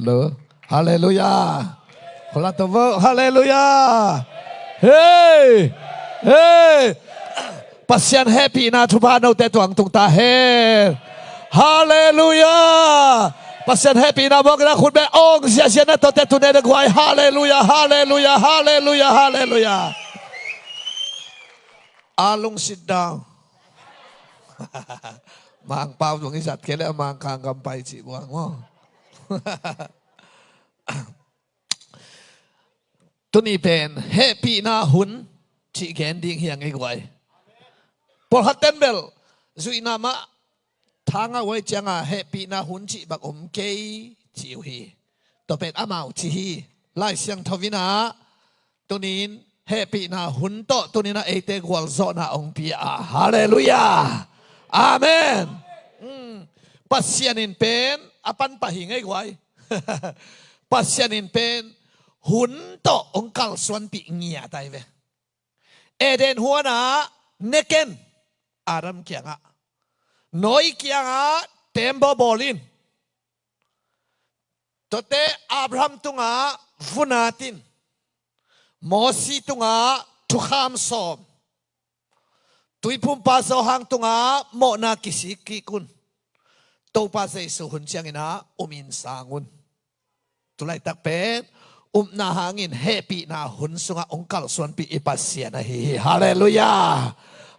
เหรอฮาเลลูยาคนละตัวฮาเลลูยาเฮ้เฮ้ปัสยันแฮปปี้นะทุบานเอาแต่ตัวงตุงตาเฮฮาเลลูยาปัสยันแฮปปี้นะบอกนะคุณแม่องเสียนะตัวแต่ตัวเนี่ยกว่าฮาเลลูยาฮาเลลูยาฮาเลลูยาฮาเลลูยาอาลง sit down มังเป่าตรงนี้สัตว์แค่แล้วมังคางกำไปสิบวงว่าตัวนี้เป็นแฮปปี้นะหุ่นที่แกนดิ้งเฮียงไอ้กวยพอฮัตเทนเบลจุยนามะทางเอาไว้จังอ่ะแฮปปี้นะหุ่นที่บักเกยจิวฮีตัวเป็นอามาที่ฮีไล่เสียงทวินาตัวนี้แฮปปี้นะหุ่นโตตัวนี้นะเอเตกวลโซนาองปีอาฮาเลลูยาอาเมนปัสยานินเป็นอปันปะหิงไอ้กวยปัสยานินเป็นหุ่นโตองคัลสวนปีเงียตายเวเอเดนหัวนาเนเกนอารัมเกียงะน้อยเกียงะเต็มบบอลินตัวเตอับราฮัมตุงะฟุนาตินโมซีตุงะทุขามสอมตุยพุ่มปาโซหังตุงะโมนากิสิกิกุนตัวปาเซสุหุนเชียงนะมินสาnguนตุไลตักเป็นนาหางินเฮปีนาหุนสุงะองคัลส่วนปีอิปัสเซียนะฮีฮาเลลูยา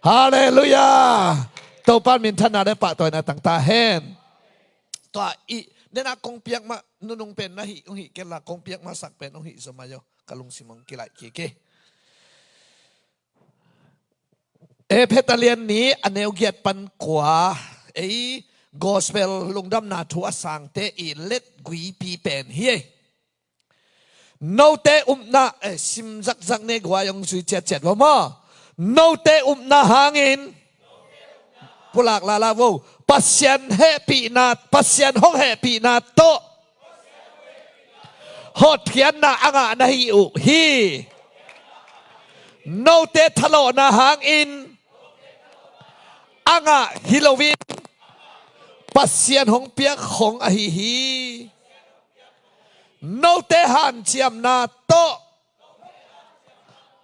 ฮาเลลูยาตัวปานมินทนาได้ปะตัวนะต่างตาเฮนตัวอีเดนากงเปียกมานุงเป็นนะฮีองหิเกลากงเปียกมาสักเป็นองหิสมัยโยกะลุงสิมงกิไลเกเพตาเลียนนี้อันเนวเกียรปันกว่ากอสเปลลุงดำนาทัวสังเตอีเล็ดกุยปีเป็นเฮียโนเตนาซิมจักเนกว่ายังสุยเจ็ดว่ามาโนเตนาหางินผู้หลักลาลาโวปัสยันแฮปีนาปัสยันห้องแฮปีนาโตฮอดเขียนนาอ่างนาฮิอุฮีโนเตทะโลนาหางอินอ่างฮิโลวินปัสยันห้องเปียกของอหิฮีโนเตหันเจียมนาโต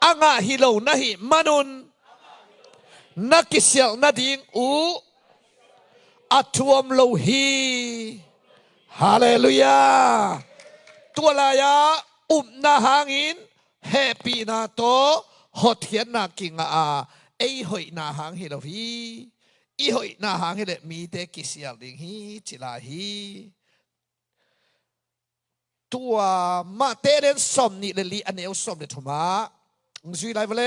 อ่างฮิโลนาฮิมานุนนักกิเซียลนาดิงอูอัตวมโลฮีฮาเลลูยาตัวลายานาหางินเฮปีนาโตฮอดเทียนนากิงอาไอหอยนาหางฮิโลฮีอีหอยนาหางฮิเลมีเตกิเซียลดิงฮีจิลาฮีตัวมาเตเรนสมนิเลลีอันเอลสมเดทุมาสุยไลเวเล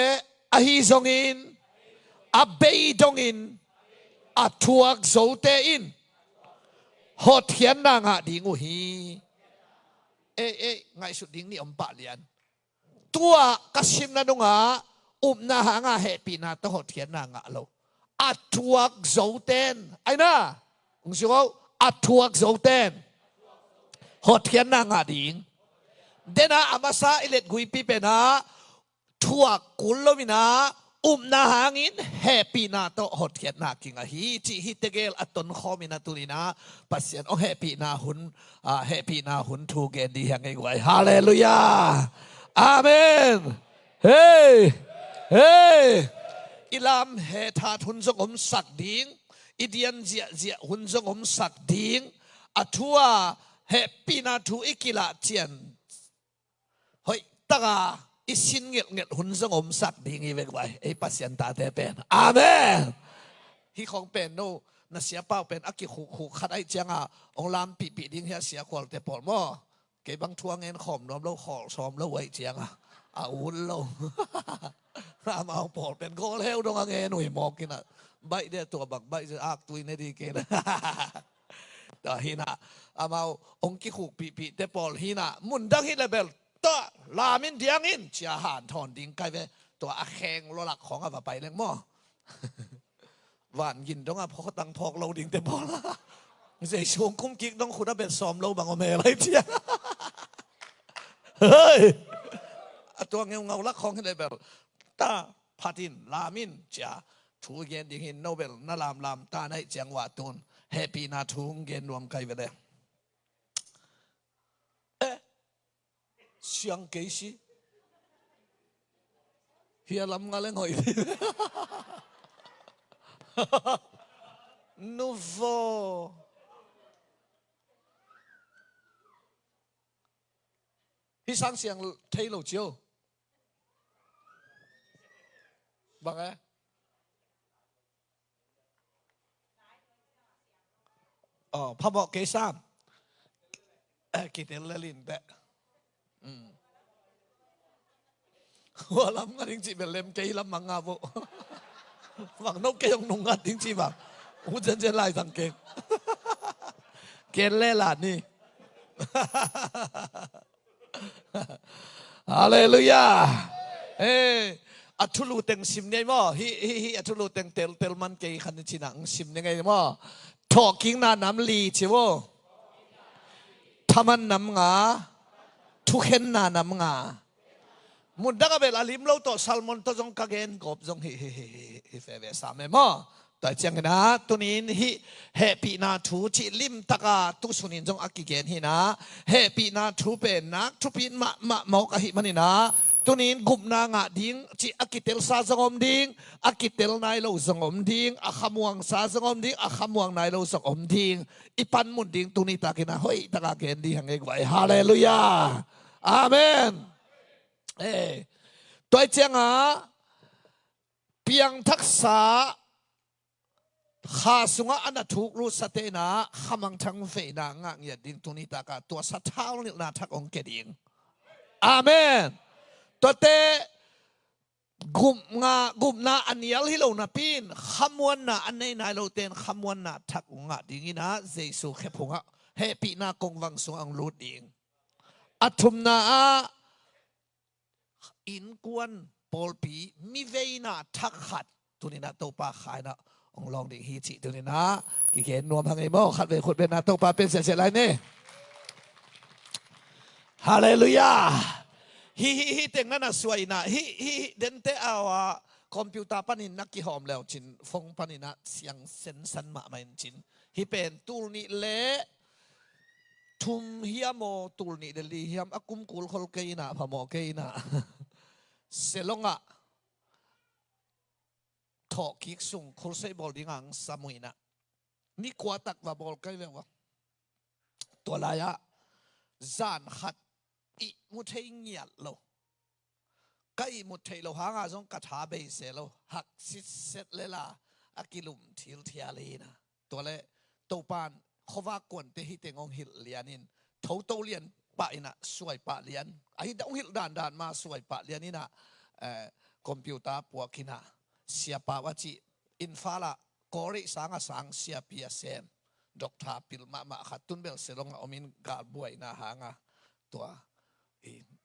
อะฮีซงอินอะเบยดงอินอะทวกโซเตอินฮอเทียนนางะดิงูฮีไงสุดดิ้งนี่อมปะเลียนตัวกสิมนานุงะนาหางะเฮปีนาตฮอเทียนนางะโลอะทวกโซเตนไอ้น่ะสุยอะทวกโซเตนฮอเทียนนางะดิงเดนะอามาซาอิเลตกุยปีเปนะทัวกุลโลมินานาหางินเฮปีนาโตฮอเทียนนากิงะฮีจิฮิเตเกลอัตตนขอมินาตุลินาปัสยันโอเฮปีนาหุนเฮปีนาหุนทูเกนดียังไงไว้ฮาเลลูยาอาเมนเฮ้อิลามเฮทาหุนจงอมสักดิงอิเดียนเจียหุนจงอมสักดิงอัทัวเฮปีนาทูอิกิลาเจียนเฮ้ยตะกาอิสินเงดหุนสงมสักดีงี้เวกไว้ไอ้ปัสยันตาเตเป็นอาเมนที่ของเป็นโนน่ะเสียเป้าเป็นอักกิขุขัดไอ้เจียงอ่ะองลามปีดิ้งเฮียเสียควอลแต่ปอดมั่วเก็บังทัวเงินข่มน้อมแล้วขอซ้อมแล้วไว้เจียงอ่ะอุ่นแล้วรามเอาปอดเป็นโกเลวดงเงินหนุ่ยมอกกินอ่ะใบเดียตัวบักใบจะอักตุยในดีเกนแต่ฮินะเอาองกิขุปีแต่ปอดฮินะมุนดังฮิเลเบลตัวลามินเดียงินเชียหานทอนดิ้งไกเวตัวอาแขงโลหลักของอาไปเลี้ยงหม้อหวานกินต้องพอกตังพอกเราดิ้งแต่พอละเสียช่วงคุ้มกิ๊กต้องคุณเป็นซ้อมเราบางอเมอะไรเชียเฮ้ยตัวเงาลักของอะไรแบบตาพาตินลามินเชียถูเย็นดิ้งหินโนเบลนาลามตาในจังหวะตุนแฮปปี้นาทุงเย็นรวมไกเวเลย siang ke si hia lam nga leng hoi nouveau hi sang siang thei lo chiu bằng áพอบอกเกซ้ำกินเล่นแต่หัวลำกันจริงๆเป็นเล่มเกยลำมังงาบุมังนกเกยงนงงัดจริงๆแบบหูเจนไล่สังเกตเกณฑ์เล่หลานนี่ฮาเลลูยาอัทุลูเต็งซิมเนี่ยมั้งฮิอัทุลูเต็งเตลมันเกยขันจินังซิมยังไงมั้งทอกิ้งนาน้ำลีใช่บ่ทำมันน้ำงาทุกเห็นนาน้ำงามุดดักเบลอาลิมเราตัวซัลมอนตัวจงกางเกนกบจงฮิเฟเวสามมั้งแต่จังนะตัวนี้ฮิเฮปีนาทูจิลิมตะกาตุสุนินจงอักกิเกนฮินะเฮปีนาทูเป็นนักทุปินมะมอกะฮิมันนี่นะตัวนี้กุมนางะดิ้งจิอักกิเตลซาจงอมดิ้งอักกิเตลนายเราจงอมดิ้งอักขมวงซาจงอมดิ้งอักขมวงนายเราจงอมดิ้งอีปันมุนดิ้งตัวนี้ตะกินะเฮ้ยตะกาเกนดิ้งเองไว้ฮาเลลูยาอาเมนตัวเจ้าเพียงทักษะข้าสุงอันถูกรู้สเตนะขมังทั้งเฟนางะเงียดิ้งตัวนี้ตะกาตัวสัตว์เท้านี่นาทักองเกดิ้งอาเมนตัวเตกุมนาอันยัลฮิโลนาปินขมวนนาอันในนายโลเตนขมวนนาทักงะดิ้งนะเจสุเขพงะเฮปีนากงวังสุงอังลูดดิ้งอัตุมนาอินกวนปอลปีมีเวน่าทักขัดตัวนี้นะตัวปลาขายนะองลองดิ้งฮีจิตัวนี้นะกี่เขียนนวมพังไอ้โม่ขัดเป็นคนเป็นนะตัวปลาเป็นเสียไรเนี่ยฮาเลลูยาฮิเต็งนั่นน่ะสวยนะฮิเดนเตเอาคอมพิวเตอร์ปันินนักกี่หอมแล้วจินฟงปันินะเสียงเซนสันมาไม่จินฮิเป็นตูนี่เละทุมเฮียโมตูนี่เดลีเฮียมอากุมกุลคนเกยนะพะโมเกยนะเสลงะถอกิกสุงคนใส่บอลดิ้งสมุยนะนี่กว่าตักว่าบอลเกยเลยวะตัวลายะจานขัดอีมุทัยเงียดโลก็อีมุทัยโลหางาจงกระถาเบสโลหักซิเซตเลล่าอากิลุมทิลเทียลีนะตัวเล่ตัวปานเขาว่ากวนเตหิเตงองหิลเลียนินเขาโตเลียนปะอินะสวยปะเลียนไอ้ดองหิลด่านมาสวยปะเลียนนี่นะคอมพิวเตอร์ปวกินะเสียปะวัจิอินฟาละกอริสังเสียปีเซมดอกทาปิลมาขัดตุนเบลเซลงอมินกาบวยนะหางะตัว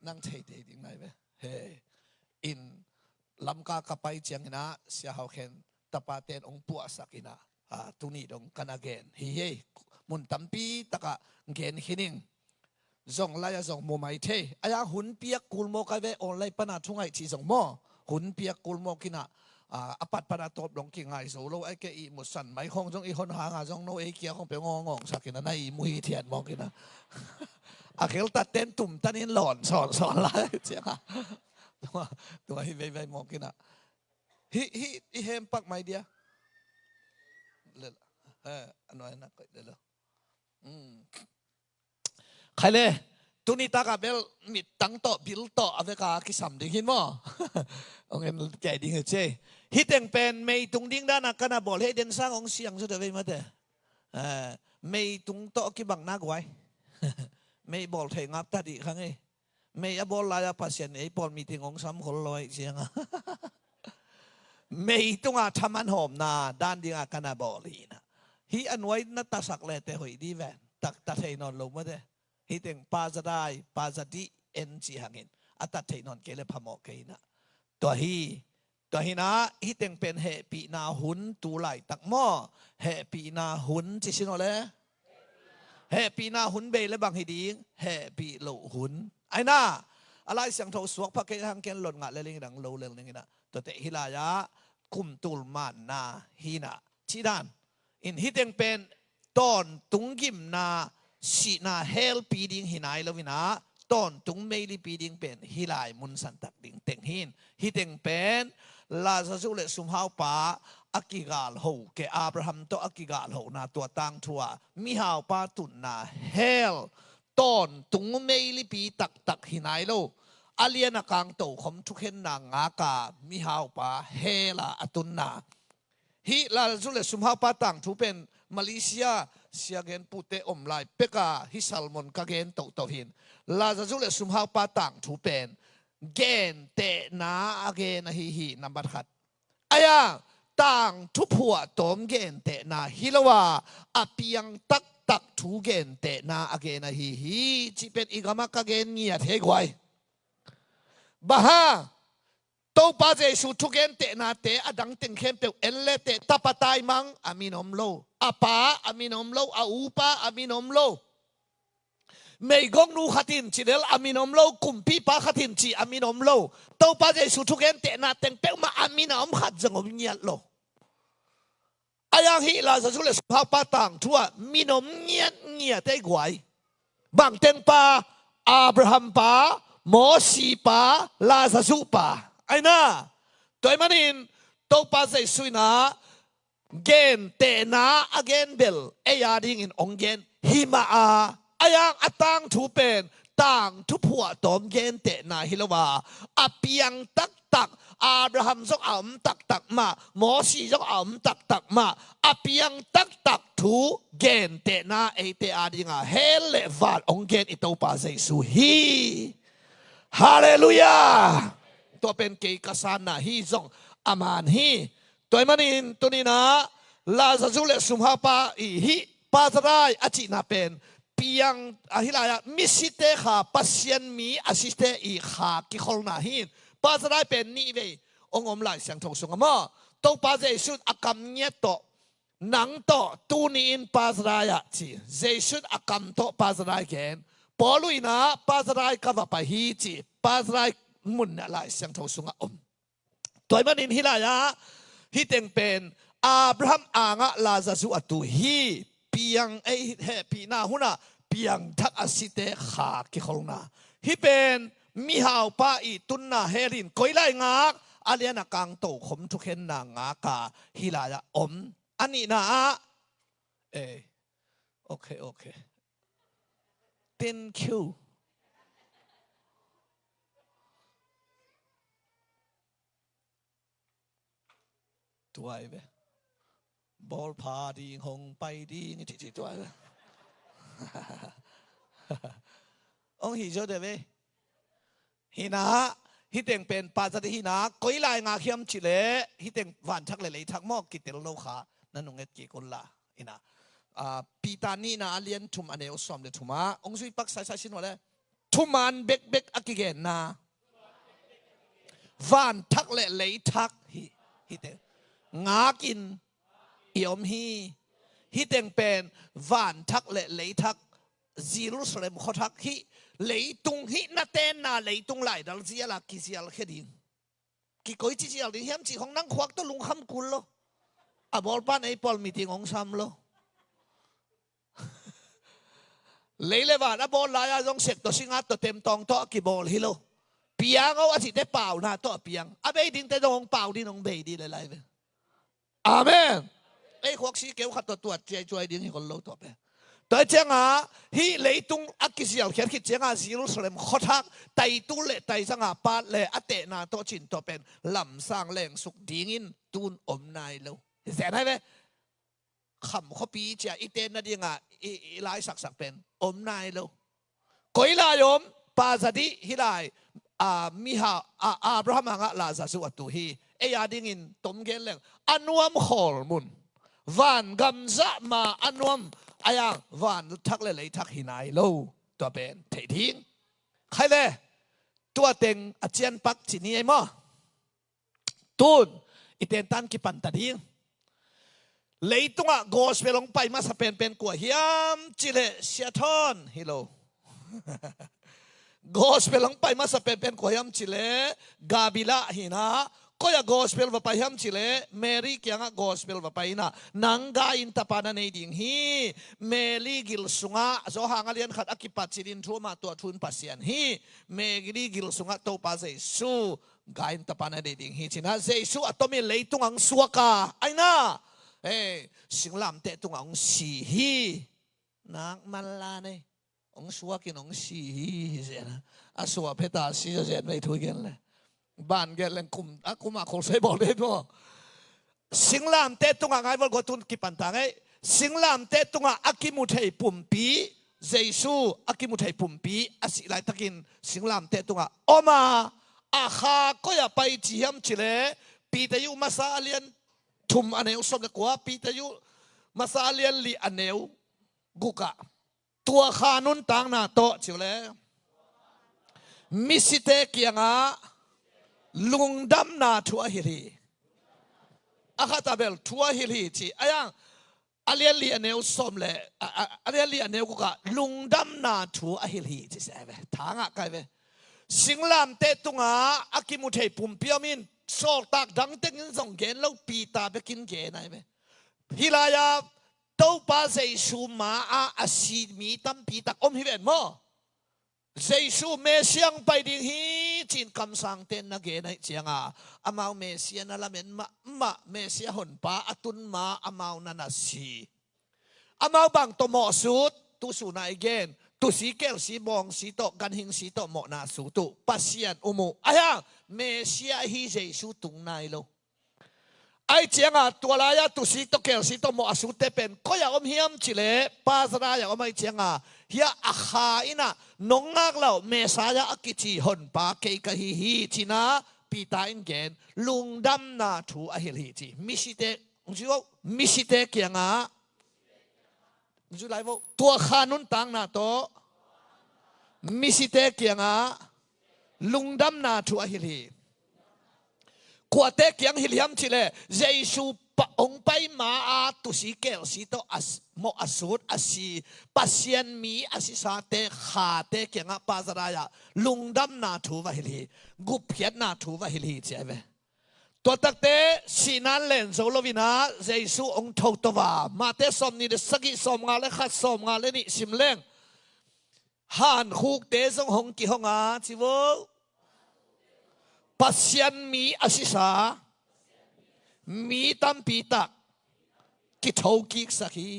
นั่งเทยดิ้งไหนไหมเฮอินลำกากระไปเจียงนะเสียเขาเข็นตะปาเตนองปัวสักินะตุนีดงกันอาเกนเฮ้ยมุนตัมปีตะกะเกนหินิงจงไล่จงโมไม่เทอายาหุ่นเปียกกุลโมกายเวออนไลน์ปนาทุ่งไอชีจงโมหุ่นเปียกกุลโมกินะอปัดปนาตบลงกิ่งไงโซโลไอเกอีมุสันไม่คงจงอีคนหางจงโนเอเกียคงเป็นงงสักินะในมุยเทียนมองกินะอาเขลตัดเต้นตุ่มตันนินหลอนสอนอะไรเจ้าตัวฮิเวมองกินะฮิเฮมปักไม่เดียเลยอันนั้นนะก็เลยใครเลยตุนิตากาเบลมิดตั้งโตบิลโตอเวกาคิสัมดิ้งหินมั้งองเงินแก่ดิ้งเจ้ฮิตเองเป็นไม่ตุงดิ้งด้านนักกันนะบอกให้เดินสร้างองเสียงสุดเลยมาเถอะไม่ตุงโตกี่บังนักไว้ไม่บอกเทงับตัดอีกครั้งไงไม่บอกลายภาษาไอ้ปอนมีถึงองซ้ำคนลอยเสียงไม่ตุงอาทำมันหอมนาด้านดิ้งอากันนะบอกลีนะฮิอันไว้นัตตาสักเลยแต่หอยดีแวนตัดเทนอนลงมาเถอะฮิตเองปาจะได้ปาจะดีเอ็นจีหังเงินอัตัดเทนอนเกลพมอกเกนะตัวฮีนะฮิตเองเป็นเหปีนาหุนตูไหลตักหม้อเหปีนาหุนจิชิโนเลยเฮปีนาหุนเบลบังฮิดิงเฮปีโลหุนไอ้น่าอะไรเสียงโทสวกพักเกหังเกนหล่นงะเลลิงดังโลเลลิงนะตัวเตฮิลายะคุมตุลมานนาฮีนะชีดานอินฮิตเองเป็นตอนตุงกิมนาสีนาเฮลปีดิงฮินายลวินะ ตอนตุงไม่ลิปีดิงเป็นฮิลายมุนสันตักดิงเต็งหินฮิเต็งเป็นลาซาซุเลสุมฮาวปาอักกิกาลโฮเกอับราฮัมโตอักกิกาลโฮนาตัวตังทัวมิฮาวปาตุนนาเฮลตอนตุงไม่ลิปีตักตักหินายโลอาเลียนกังโตขมทุกเห็นนางากามิฮาวปาเฮลาอตุนนาฮิลาซุเลสุมฮาวปาตังทุเป็นมาเลเซียเสียเงินปุเตอมไลเปกาฮิซัลมอนกาเกนโตหินลาซาซุเลสุมฮาวปาตังทุเป็นเกนเตนาอเกนฮินับบัตขัดอายาต่างทุผัวตอมเกนเตนาฮิลวาอเปียงตักทุเกนเตนาอเกนฮิจิเป็นอีกามากาเกนเงียเทกไว้บ้าโตปาเจสุทุเกนเตนาเตอดังติงเข้มเปเอลเลเตตาปตายมังอามินอมโลอาปาอามินอมโลอาอูปาอามินอมโลไม่กงนูขัดินจีเดลอามินอมโลกุมปีปาขัดินจีอามินอมโลโตปาเจสุทุเกนเตนาเต็งเปมาอามินอมขัดจงอมเงียโลอายังฮิลาจะสุเลสภาพปาตังทัวมินอมเงียเตกไว้บางเต็งปาอับราฮัมปาโมสีปาลาซาซุปาไอ้น่าตัวมันอินโตปาเจสุนาเกนเตนาอเกนเบลเอียดิ้งอินองเกนฮิมาอายังอตังทุเป็นต่างทุผัวตอมเกนเตนาฮิลวาอเปียงตักอับราฮัมจกอัมตักมาโมสีจกอัมตักมาอเปียงตักทุเกนเตนาเอเตอาดิ้งเฮเลวาองเกนอิโตปาเจสุฮีฮาเลลูยาตัวเป็นเกกสานาฮีจงอามานฮีตัวมันอินตัวนี้นะลาซาซุเลสุมฮาปาอีฮีปาซารายอจินาเป็นเปียงอหิลายมิสิเตขาปัสยันมีอาสิเตอีขากิคอลนาฮีปาซารายเป็นนี่เวองอมลายเสียงทงสุงมอตัวปาเจสุดอากำเนียโตหนังโตตูนีอินปาซารายจีเจสุดอากำโตปาซารายเกนปอลุยนะปาซารายกว่าไปฮีจีปาซารายมุนอะไรเสียงทงสุงอมตัวมันอินหิลายฮิเต็งเป็นอับราฮัมอ่างลาซาซุอตุฮีเปียงไอเฮปีนาหุนาเปียงทักอสิเตขากิคอลนาฮิเป็นมิฮาวปาอีตุนนาเฮรินก้อยไลงากอาเลียนักังโตขมทุกเห็นนางากาฮิลายอมอันนี้นะโอเค thank youตัวไอ้เว้บอลพาดีหงไปดีนี่ที่ตัวไอ้เว้องหิจอเดเว้หินาฮิเต็งเป็นปาจติหินาก้อยลายงาเขียมจิเลฮิเต็งวันทักเลยทักมอกกิเตลโลขานั่นองเอ็ดกี่คนละหินาปีตานีนาเลียนทุมอันเอวสอมเดทุมาองสุยปักใส่ชินว่าเลยทุมันเบกอักกิเกนนาวันทักเลยทักฮิเต็งงากินเอี่ยมฮิเต็งเป็นวันทักเลยทักซิรุสเลมขอทักฮิเลยตุงฮินาเตนนาเลยตุงไหลดัลเซียลากิเซียลแค่ดิ้งกิโกยจิเซียลดิ้งเฮียมจีของนั่งควักตัวลุงคำกุลโลอะบอลปานไอปอลมีทิ้งของซ้ำโลเลยเลยว่าอะบอลลายต้องเสกตัวสิงห์ตัวเต็มตองตัวกี่บอลฮิโลเปียงเอาอาทิตย์ได้เปล่านะตัวเปียงอะเบยดิ้งแต่ตองเปล่าดิ้งน้องเบยดิ้งอะไรเลยอาเมนไอ้ขวักสีเกี่ยวขัดตัวเจ้าช่วยดิ้งให้คนโลตัวไปแต่เจ้าฮิเลยตุงอักกิเซียลแค่คิดเจ้าซิรุสเลมขอทักไตตุเล่ไตสังปาเล่อเตนาตัวจินตัวเป็นลำสร้างแรงสุกดิ้งินตูนอมนายโลเสียได้ไหมคำข้อปีเจ้าอีเตนนั่นยังอีลายสักเป็นอมนายโลก้อยลายอมปาซาดิฮิลายมิฮาอับราฮัมงะลาซาสุอตุฮีเอียดิ้งินตมเกลเลงอันวมฮอลมุนวันกำซะมาอันวมอายังวันทักเลยทักหินายโลตัวเป็นเถิดิ้งใครเลยตัวเต็งอาเจียนปักจีนี่ไอ้หม้อตูนอีเตนตันกิปันตัดดิ้งเลยตัวโกสเปลงไปมาสเปนเป็นกัวเฮียมจิเลเซียทอนฮิโลโกสเปลงไปมาสเปนเป็นกัวเฮียมจิเลกาบิลาหินะ ก็อย่า gospel ว่าไปห้ามจิเลเมรี่เกี่ยง gospel ว่าไปนะนังกาอินตาปานาในดิ่งฮีเมรี่กิลสุงะโซหางเลียนขัดอกิปัจจิดินทัวมาตัวทุนปัสยันฮีเมรี่กิลสุงะโตปาเจสูกาอินตาปานาในดิ่งฮีจินะเจสูอัตมิเลยตุงังสวกาไอ้น่าสิงลามเตตุงังสีฮีนักมันลาเนี่ยองสวกินองสีฮีเจนะอาสวเพตาสีเจนไม่ทุกกันเลยบ้านแกเล่นคุมคุมคนใส่บอกเลยว่าสิงลามเตตุงไงวันก็ตุนกิปันตังไงสิงลามเตตุงอากิมุทัยปุ่มปีเจสูอากิมุทัยปุ่มปีอาศิลายตะกินสิงลามเตตุงอมาอาคาก็อย่าไปจีฮัมชิเลปีตายุมาซาเลียนทุมอันเนวสมเด็จกว่าปีตายุมาซาเลียนลีอันเนวกุกะตัวขานุนตังนาโตชิเลมิสิเตกียงาลุงดำนาทัวฮิลีอาคาตาเบลทัวฮิลีที่อายังอาเลียนลีอันเนวสมเลอาเลียนลีอันเนวกุกะลุงดำนาทัวฮิลีที่เสเวทางอะไกเวสิงลามเตตุงอากิมุเทปุ่มเปียมินโซตักดังเต็งส่งเกณฑ์แล้วปีตาไปกินเกณฑ์ไหนเวฮิลายาโตปาเซซูมาอาซีมีตั้มปีตักอมฮิเวนโมเจสูเมเซียงไปดิ่งฮีจีนคำสั่งเต้นนักเกณฑ์ในเจียงอามาเมเซียนั่นละเมนมาเมเซียหนป้าอตุนมาอามานันสีอามาบังตัวหมอสุดตุสุนายเกณฑ์ตุสีเกลสีบองสีโตกันหิงสีโตหมอนาสุตุปัสยันอุโมอายังเมเซียฮีเจสูตุงนายโลไอเจียงตัวลายตุสีโตเกลสีโตหมอสุดเตเป็นก็อยากอมเฮียมจิเลปาสนาอยากอมไอเจียงเฮียอาคาอินะนงนักเล่าเมษายาอกิจิหนปาเกยกะฮีฮีจินะปีตาอินเกนลุงดำนาทูอหิลีจิมิสิเตมิสิเตเกียงจุไลโวตัวขานุนตังนาโตมิสิเตเกียงลุงดำนาทูอหิลีขวดเตเกียงฮิลิฮัมจิเลเจสูองไปมาตุสิเกลสิโตโมอสุดอสีปัสยันมีอสิสาเตขาเตเกียงปาซารายาลุงดำนาทูวะฮิลีกุบเพียนนาทูวะฮิลีเจเวตัวตักเตสินันเลนโซโลวินาเจสูองทาวตวามาเตสมนี่เดสกิสมงาเลขัดสมงาเลนี่สิมเลงฮันคุกเตซงหงกิหงาจิวปัสยันมีอสิสามีตั้มปีตักกิทาวกิกสักฮี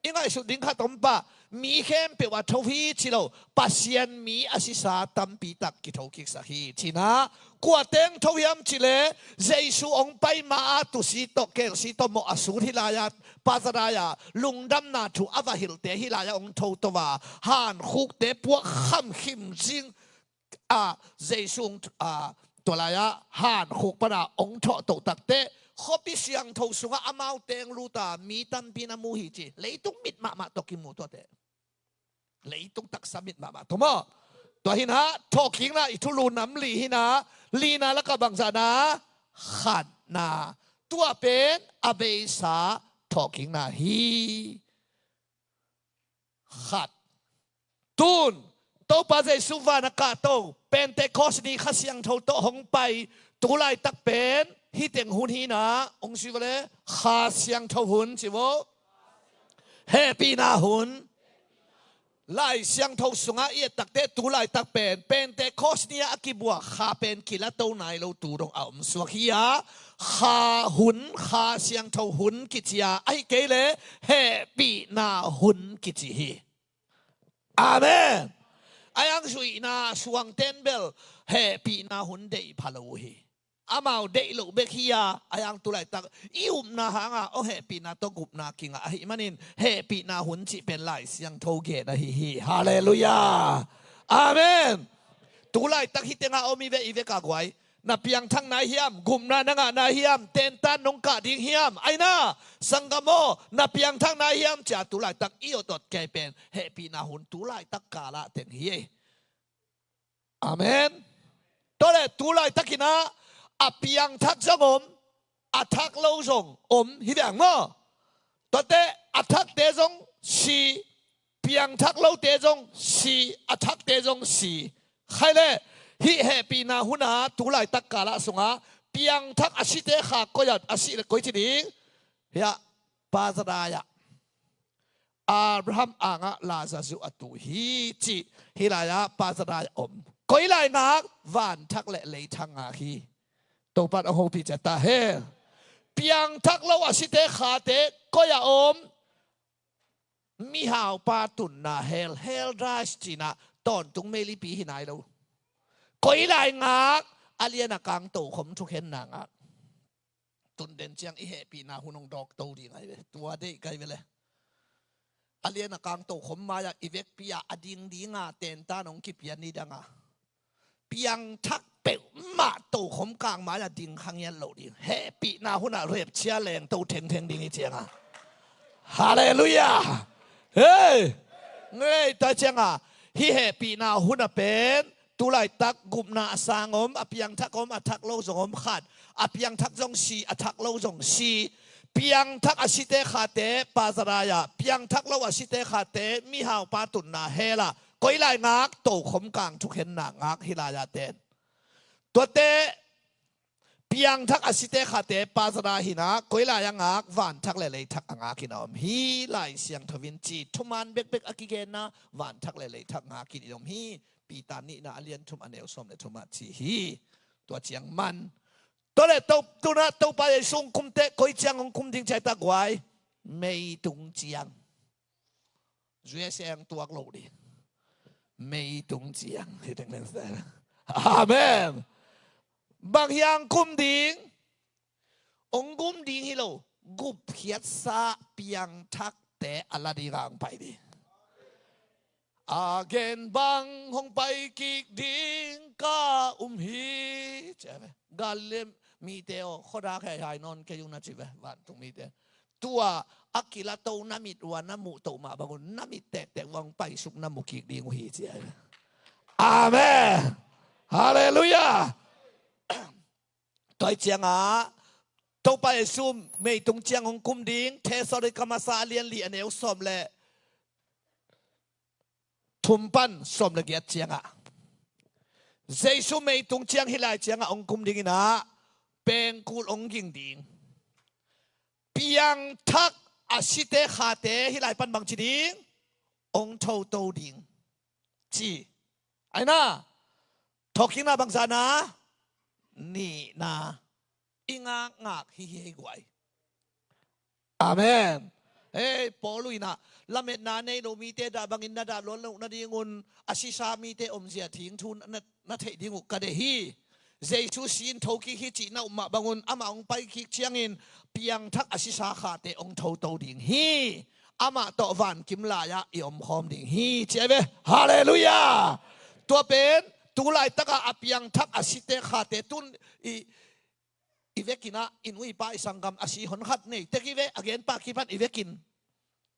ยังไงสุดดิ้งข้าตมปะมีเข้มเปว่าทวีชิโลปัสยันมีอาศิสาตั้มปีตักกิทาวกิกสักฮีทีนะกัวเต็งทวียมชิเลเจสูองไปมาตุสีโตเกลสีโตโมอสูฮิลายาปาซารายาลุงดำนาทูอวาฮิลเตฮิลายาองทาวตวาฮานคุกเตพวกข้ามขิมจิงเจสูตัวลายหานขุกปนาองค์ทอตตักเตขบิเสียงทสุงอามาเตงลูตามีตันปีนามูฮิจิเลยตุงมิดมาตกิมูตัวเตเลยตุงตักสมิดมาตัวมั้งตัวหินะทอคิงนะอิทุลูน้ำลีหินะลีนาแล้วก็บังซานะขัดนาตัวเป็นอเบสาทอคิงนะฮีขัดตุนโตปาเจสุวานากาโตเป็นเตคอสดีขัสยังเท่าโตหงไปตุไลตักเป็นฮิเต็งหุนฮีนาองค์สิวเลขัสยังเท่าหุนสิวเฮปีนาหุนไล่เสียงเท่าสุงอาเอียตักเตตุไลตักเป็นเตคอสเนียอากิบัวขาเป็นกิละโตนายเราตูรงเอาสวกียาขาหุนขาเสียงเท่าหุนกิจยาไอเกเลเฮปีนาหุนกิจฮีอาเมนอายังสุยนาสวงเทนเบลเฮปีนาหุนเดย์พาลูฮีอามาเดย์ลูกเบคียาอายังตุไลตักอิวนาหางโอเฮปีนาตกุบนาคิงอาฮิมันินเฮปีนาหุนจิเป็นไลเสียงโทเกนะฮีฮาเลลูยาอาเมนตุไลตักฮิเตงาโอมีเวอีเวกากไวนับยังทั้งนายเฮียมกุมนานังนายเฮียมเตนตันนงกะดิงเฮียมไอนาสังกโมนับยังทั้งนายเฮียมจะตุไลตักอีโอตดแกเป็นเฮปีนาหุนตุไลตักกาละเต็งเฮียอาเมนตัวเล็ตุไลตักกินะอภิยังทักจงอมอัทักเล่าจงอมฮิดังมั้งตัวเตอัทักเตจงสีเพียงทักเล่าเตจงสีอัทักเตจงสีใครเล่ฮิเฮปีนาหุนาตุไลตักกาละสงะ piang thak asite kha koyat asile koi chiding ya pazadaya Abraham anga Lazarus atu hi chi hilaya pazadaya koi lai nak van thak le lei thanga hi to pat a ho pi chata he piang thak lo asite kha te koya mi hao pa tun na hel ras china ton tung meli pi hinai lo koi lai ngak aliana kang to khom thu khen na ngak tun den chiang i he pi na hunong dok to di ngai ve tua de kai ve le aliana kang to khom ma ya i vek pia ading dinga ten ta nong ki pian ni danga piang thak pe ma to khom kang ma ya ding khang yan lo ding he pi na huna rep chia leng to theng ding i chiang a hallelujah hey ngai ta chiang a hi he pi na huna pen tu lai tak gup na sangom apiang thak om athak lo zong khat apiang thak jong si athak lo jong si piang thak asite khate pazaraya piang thak lo asite khate mi hau pa tun na hela koi lai ngak to khom kang thu khen na ngak hilaya ten to te piang thak asite khate pazara hina koi lai ngak van thak le le thak anga kinom hi lai siang thawin chi thuman bek akigen na van thak le le thak nga kinom hiปีตานี่นะเลียนทุมอันเอวสมเลทุมาชีฮีตัวเจียงมันตัวเลตัวนะตัวไปส่งคุมเตะคอยเจียงของคุมทิ้งใจตะกวายไม่ตุงเจียงจุยเสียงตัวกลดิไม่ตุงเจียงที่ตั้งนั้นแต่อาเมนบางอย่างคุมดิ้งองคุมดิ้งฮิโลกุบเขียดซาเปียงทักแต่อะไรดีร่างไปดิอาเกนบังหงไปกิกดิ้งก้าฮีใช่ไหมกาเลมมีเตอขอรักให้หายนอนแค่ยุนาจิเววันตรงมีเตตัวอักิลาโตนามิดวานามุโตมาบางคนนามิแตกวังไปสุกนามุกิกดิ้งฮีใช่ไหมอาเมนฮาเลลูยาตัวเจียงอ่ะตัวไปซุ่มไม่ตรงเจียงของกุมดิ้งเทสริกามาซาเลียนลีอันเอวสมเลยทุมปันสมละเกียรติเจียงอ่ะเจสุไม่ตรงเจียงฮิลายเจียงอ่ะองคุมดิ้งนะเป็นกูลองยิงดิ้งเปียงทักอาศิเตขาเตฮิลายปันบางจีดิ้งองโทโตดิ้งจีไอ้น่ะทอกิงน่ะบางจานะนี่นะอิงากงากฮิเฮกวยอาเมนเอ้ปอลุยนะละเม็ดนาในโนมีเตดาบังอินนาดาล้วนนาดีงุนอาศิชามีเตอมเสียทิ้งทุนนาเทดิงุกะเดฮีเจสุสินทกิฮิจินาอุมาบังุนอามาองไปคิกเชียงอินเปียงทักอาศิชาขาเตองโทโตดิงฮีอามาตอวันกิมลายะยอมพร้อมดิงฮีเจ้าเบฮาเลลูยาตัวเป็นตุลายตะกะอเปียงทักอาศิเตขาเตตุนอีเวกินะอินอุยปาอิสังกัมอาศิหนขัดนี่เตกิเวอเกนปาคิพันอีเวกิน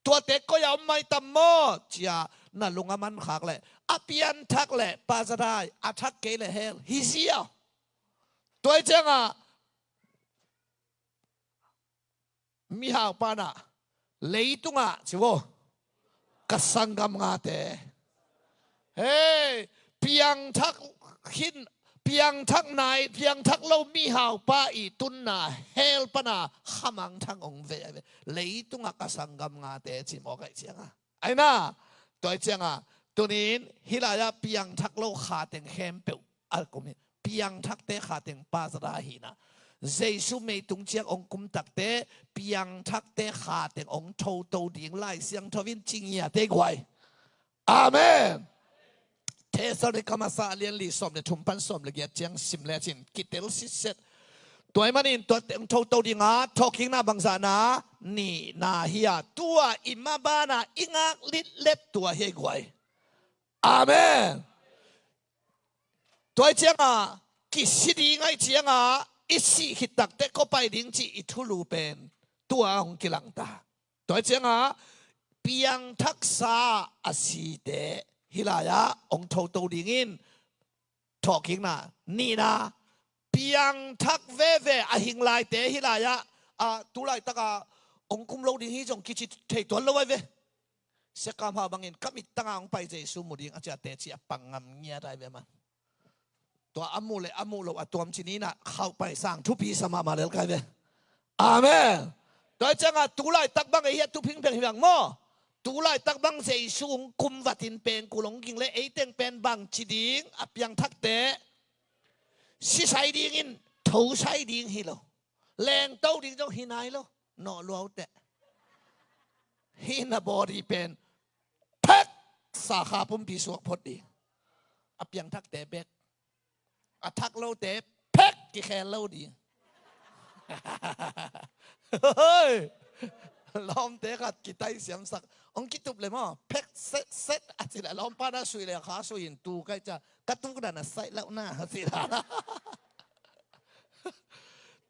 ตัวเต็กก็ยังไม่ตำโมจียนั่นลุงอามันขากเลยอเปียนทักเลยปาจะได้อาทักเกลเฮลฮิเซียตัวเจ้ามีหาวปานะเลยตุงะจิโวกัสังกัมงาเตเฮ้เปียงทักขินเพียงทักนายเพียงทักเรามีหาวป้าอีตุนนาเฮลปนาขมังทั้งองเวเลยตุงกสังกัมงาเตจิมอกไอเจียงไอ้น่ะตัวเจียงตัวนี้ฮิลายาเพียงทักเราขาเต็งเฮมเปลอัลกุมิเพียงทักเตขาเต็งปาสราหินะเจสุไม่ตุงเจียงองกุมตักเตเพียงทักเตขาเต็งองโทโตดิ่งไล่เสียงทวินจิงยาเตกไวอาเมนเทสริกามาซาเลียนลีสมเนี่ยทุมปันสมละเกียรติเจียงสิมเลจินกิเตลซิเซตตัวมันนี่ตัวโทโตดิงาทอคิงนาบังซานานี่นาเฮียตัวอิมาบานาอิงากลิดเล็ดตัวเฮกไวอาเมนตัวเจียงกิสิดีไงเจียงอิสิหิตักเตก็ไปดิ้งจีอิทุลูเป็นตัวของกิลังตาตัวเจียงเปียงทักษะอาศิเตฮิลายะองโทโตดิงินทอกิงนานี่นะเปียงทักเวเวอหิงลายเตฮิลายะตุลายตะกาองคุมโลดิงฮิจงกิจิเทตัวละไว้เวเสกามหาบังอินกัมิตตังองไปเจสุมุดิงอาจจะเตจิปังงามเงียได้เวมัน ตัวอามูเลยอามูเราตัวมชินี้นะเข้าไปสร้างทุพีสมามาเลกันเลยอาเมนโดยจังอ่ะตุไลตักบังไอ้เหี้ยทุพิงเป็นอย่างมั่วตุไลตักบังเสียสูงคุมวัดทินเป็นกุหลงกิงเลยไอ้เต็งเป็นบังจีดิงอับยังทักเตะสิใส่ดิงินถูใส่ดิงฮิโลแรงเต้าดิงเจ้าหินายโลนอลัวเตะหินาบอดีเป็นเพ็กสาขาปุ่มปีสวกพอดีอับยังทักเตะเบ็กอัทักโลเตะเพ็กกี่แค่โลดีเฮ้ยล้อมเตะกัดกี่ไตเสียมสักองคิดตุบเลยมั้งเพ็กเซตอาทิตย์ละล้อมป้าได้สุยเลยขาสุยินตูใกล้จะกระตุ้กระดานใส่แล้วหน้าสิละ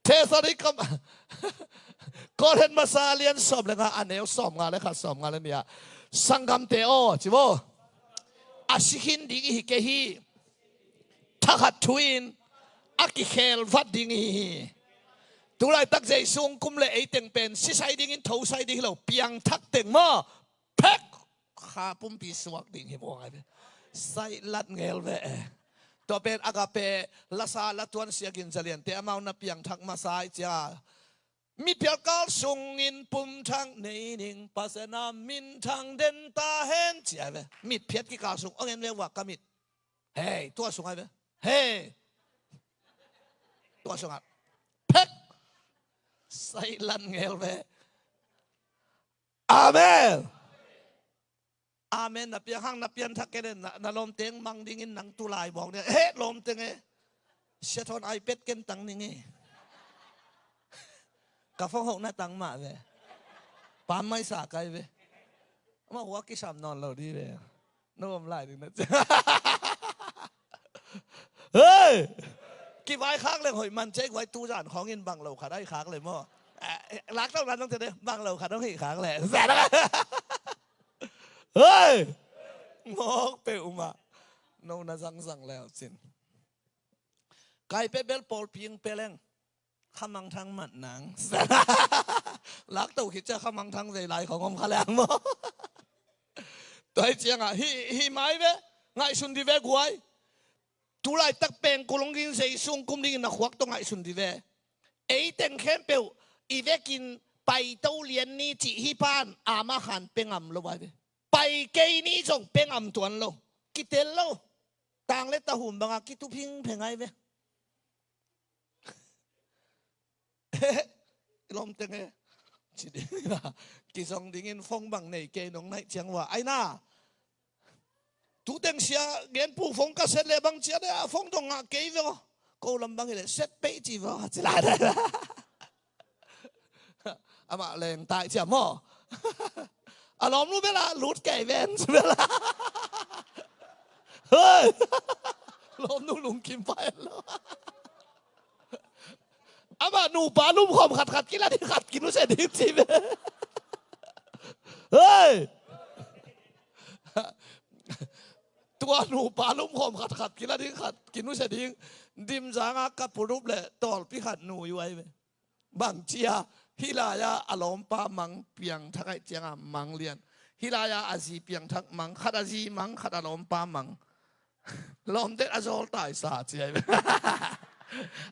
เทสนิกก็เห็นมาซาเลียนสอบเลยค่ะอันนี้สอบงานเลยค่ะสอบงานเลยเนี่ยสังกัมเตโอจิโบอาศิหินดิฮิเกฮีทักทวินอากิเคลฟัดดิงีตุลาตักใจสูงคุมเลยไอเต็งเป็นสิใส่ดิงินทูใส่ดิเราเปียงทักเต็งมาเพ็กขาปุ่มปีสวกดิงีบอกไงใส่ลัดเงลเวตัวเป็นอากาเปละซาละตวนเสียกินเจริญแต่มาหน้าเปียงทักมาใส่จ้ามีเพียงกาส่งอินปุ่มทางในนิ่งปัสนามินทางเดินตาเห็นเจ้าเวมิดเพียงกี่กาส่งเอาเงินเวว่ากามิดเฮ้ตัวส่งไงเวเฮ้ตัวส่งอ่ะเพ็กใส่ลันเงลเวอาเมนอาเมนนับยังห้างนับยังทักกันเนี่ยนลมเต็งมังดิ่งนังตุลายบอกเนี่ยเฮ้ลมเต็งเอ้เชทอนไอเป็ดกันตังนี่ไงกับฟองหกหน้าตังมาเว้ปามไม่สาไกเว้มาหัวกิสามนอนเราดีเว้นวมไล่ถึงนะเฮ้ยกี่ใบค้างเลยหอยมันเช็คไว้ตู้จานของเงินบังเราขาได้ค้างเลยมั้งรักเท่านั้นต้องเจอเนี่ยบังเราขาต้องให้ค้างแหละแสนแล้วเฮ้ยมอกเปอุมาโน่นสั่งแล้วสินไก่เปเบลปอลพิงเปลงขมังทางหมัดหนังรักตัวคิดจะขมังทางใจไหลของอมขแรงมั้งตัวเจียงอ่ะฮีไม้เว้ง่ายสุดที่เว้กวยตุลายตักเป็นกุลงกินเสียสูงกุมดิ่งนักวักต้องง่ายสุดที่เว้ไอเต็งเข้มเปลอีเวกินไปเต้าเลียนนี่จีฮีพานอามาหันเป็นอ่ำเลยเว้ไปเกยนี้จงเป็นอ่ำตัวเรากิเตลเราต่างเล็ดตาหุ่มบางกิตุพิงเพงไงเว้ลมเต็งเอ้จีดีนะกิจงดิ่งฟงบังในเกยน้องในเชียงว่าไอ้น่าทุเต็งเสียเงินผู้ฟงก็เสร็จเลยบางเชียเนี่ยฟงตรงเกยเว้ก็ลำบางเลยเสร็จไปจีวะจีไรได้ละอามาแรงตายเชียม่ออารมณ์รู้ไหมล่ะหลุดไก่แวนใช่ไหมล่ะเฮ้ยลมนู่ลุงกินไปแล้วอามาหนูปลาลุ่มขอมขัดกินแล้วที่ขัดกินรู้สึกดีจริงไหมเฮ้ยตัวหนูปลาลุ่มขอมขัดกินแล้วที่ขัดกินรู้สึกดีดิมจางกับผู้รูปเลยตอลพี่ขัดหนูอยู่ไว้ไหมบางเชียฮิลายาอารมณ์ปามังเปียงทักไอเจียงมังเลียนฮิลายาอาซีเปียงทักมังขัดอาซีมังขัดอารมณ์ปามังลมเด็ดอาโซลตายสาเจีย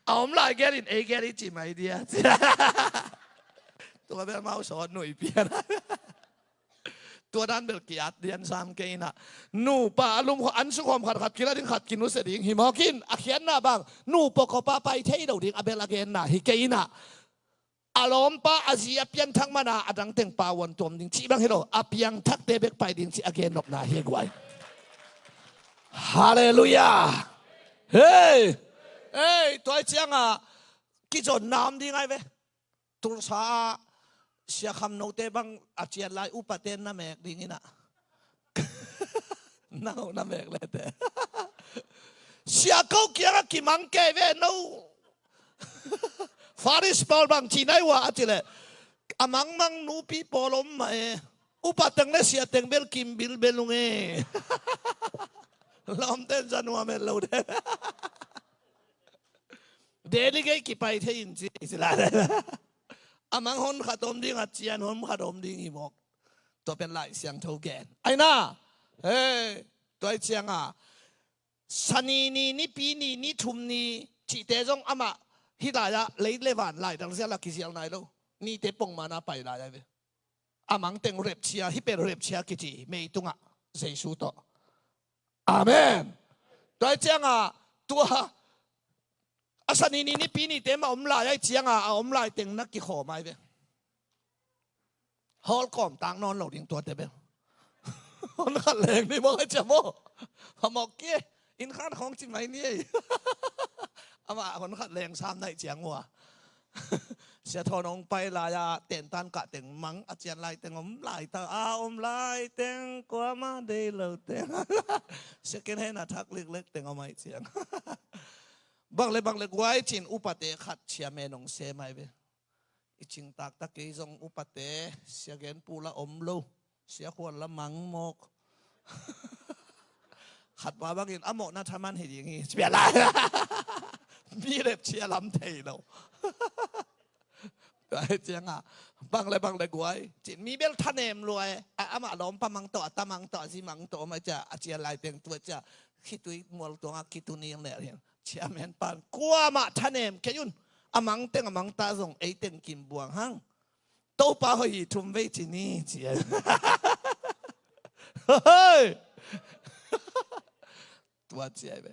เอาผมไล่แกลินเอแกลิจิไม่ดีตัวแบบมาสอนหน่วยเปียนตัวนั้นเบลกีอัดเดียนสามเกยนะนูปาลุมอันสุขมขัดกินแล้วถึงขัดกินรู้สึกดีหิมอกินอาเขียนหน้าบางนูปกปาไปเที่ยวดิ่งอเบลเกนนะฮิเกยนะอารมณ์ป้าอาเซียเปียนทั้งมานาอดังเต็งปาวันตัวดิ่งชีบังเฮโรอาเปียงทักเตเบกไปดิ่งชีอาเกนนกนาเฮกไวฮาเลลูยาเฮ้ยตัวเจียงอ่ะกิจนามดิ่งไงเว้ตุลสาเสียคำโนเตบังอาเจียนลายอุปเทนน้ำแมกดิ่งนี่นะน้าน้ำแมกเลยแต่เสียเขาเกี่ยงกิมังเกเว้น้าฟาริสปอลบางจีนไอ้ว่าอะไรเลยอามังนูปีปอลมมาอุปถังเนี่ยเสียเต็งเบลกิมบิลเบลุงลอมเต้นจันวาเมลโลเดเดลิเกกิไปเที่ยนจีสิลาเลยอามังฮอนขัดอมดิ้งอาเจียนฮอนขัดอมดิ้งอีบอกตัวเป็นลายเสียงเท่าแกนไอ้น่าเฮ้ยตัวเชียงอ่ะ สนีนี่ปีนี่ทุมนี่จิเตจงอามาฮิดายะเลยเลวันไล่ดังเสียละกิเสียงไหนลูนี่เตปงมานาไปได้ไหมอามังเต็งเร็บเชียฮิเป็นเร็บเชียกิจิไม่ตุงอ่ะเจสุโตอาเมนโดยเจ้าอ่ะตัวอาสนีนี่ปีนี่เต็มอมลายไอ้เจียงอ่ะอมลายเต็งนักกิโขไม่เว้ฮอลก่อมต่างนอนหลอกดิ้งตัวเต็มคนขัดแรงนี่บอกให้จะโม่พอบอกเกี้ยอินข้านของจริงไหมนี่อามาคนขัดแรงซ้ำในเจียงหัวเสียทอนองไปลายาเต็นตันกะเต็งมังอาเจียนลายเต็งอมลายตาอมลายเต็งกว่ามาได้เลยเต็งเสียกินให้นาทักเล็กๆเต็งเอาไม่เจียงบางเล็กไว้จินอุปเตขัดเชียเมนองเสียไม่เว้อิจิงตักตะกี้จงอุปเตเสียเกนปูละอมลูเสียควรละมังโมกขัดว่าบางทีอโมนาทามันเห็นอย่างงี้เสียไรมีเล็บเชียลำเทยเราไอ้เจียงอ่ะบางเลยกวยจิมีเบลทันเอมรวยอามาล้อมปะมังต่อตะมังต่อสิมังต่อมาจะอาเจียลายเตียงตัวจะคิดตัวมัวตัวคิดตัวนี้ยังแหละเห็นเชียแมนปานกลัวมาทันเอมแค่ยุนอามังเต็งอามังตาส่งไอเต็งกินบวงหังโตปาหอยทุ่มเวจินี่เจียเฮ้ยตัวเจียไป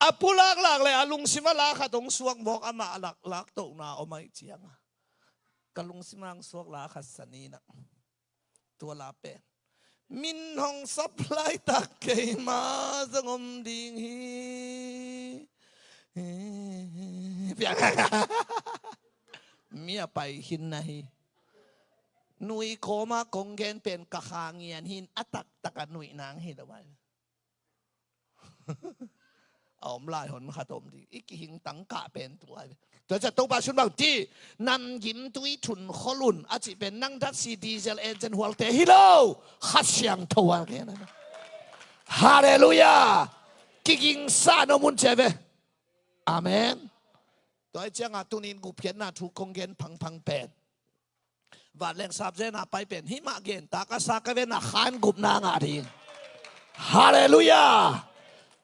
อาพูลักเลยอาลุงสิมาลาขัดงสวกบอกอามาลักตกนาเอาไม่เจียงกะลุงสิมังสวกลาขัดสนีนะตัวลาเป็นมินห้องซับไลตักเกยมาสงมดิ่งฮีเปียกเมียไปหินนะฮีนุยโคมากงเกนเป็นกะขางเงียนหินอัตักตะกันนุยนางหินเอาไว้เอาลายหนขาดมดีอีกหิงตังกะเป็นตัวแต่จะตัวปาชุนบางที่นั่งยิ้มตุยทุนขลุนอาจจะเป็นนั่งดัชซีดีเซลเอนจินหัวเตฮิโลขัดเสียงทวารแค่นั้นฮาเลลูยากิงซาโนมุนเจเวอาเมนตัวเจ้าตุนินกุเพียนนาทุกงเกนพังเป็นวัดแรงสับเจนาไปเป็นหิมะเกนตากาซากเวนาขานกุบนางอาดีฮาเลลูยา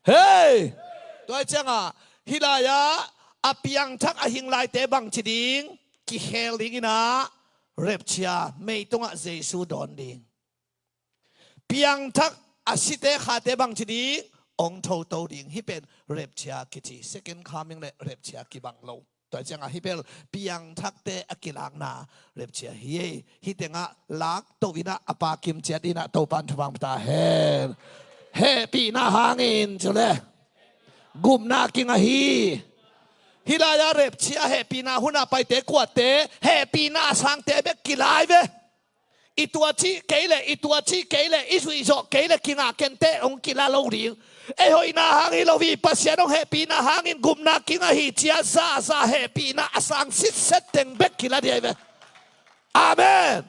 เฮ้ยตัวเจ้าฮิลายะอภิยังทักอหิงลายเตบังชิดิงกิเฮลิกินาเรบเชียไม่ต้องเจสุดอนดิงพิยังทักอสิเตขาเตบังชิดิงองโทโตดิงฮิเป็นเรบเชียกิจิ second coming เลยเรบเชียกิบังโลตัวเจ้าฮิเป็นพิยังทักเตอกิลังนาเรบเชียฮิเตงะลักโตวินาอปากิมเจดินาโตปันทวังตาเฮปีนาหางอินจุเลกุมนากิงะฮีฮิลายาเรบเชียเฮปีนาหุนาไปเตกวดเตเฮปีนาสังเตเบกิลายเวอีตัวที่เกลอีตัวที่เกลอีสุยโจเกลกิงาเกนเตองกิลาโลดิงเอโฮอินาหางอิโลวีปัสยาองเฮปีนาหางอินกุมนากิงะฮีเชียซาเฮปีนาสังสิเซตเตงเบกิลาเดียเวอาเมน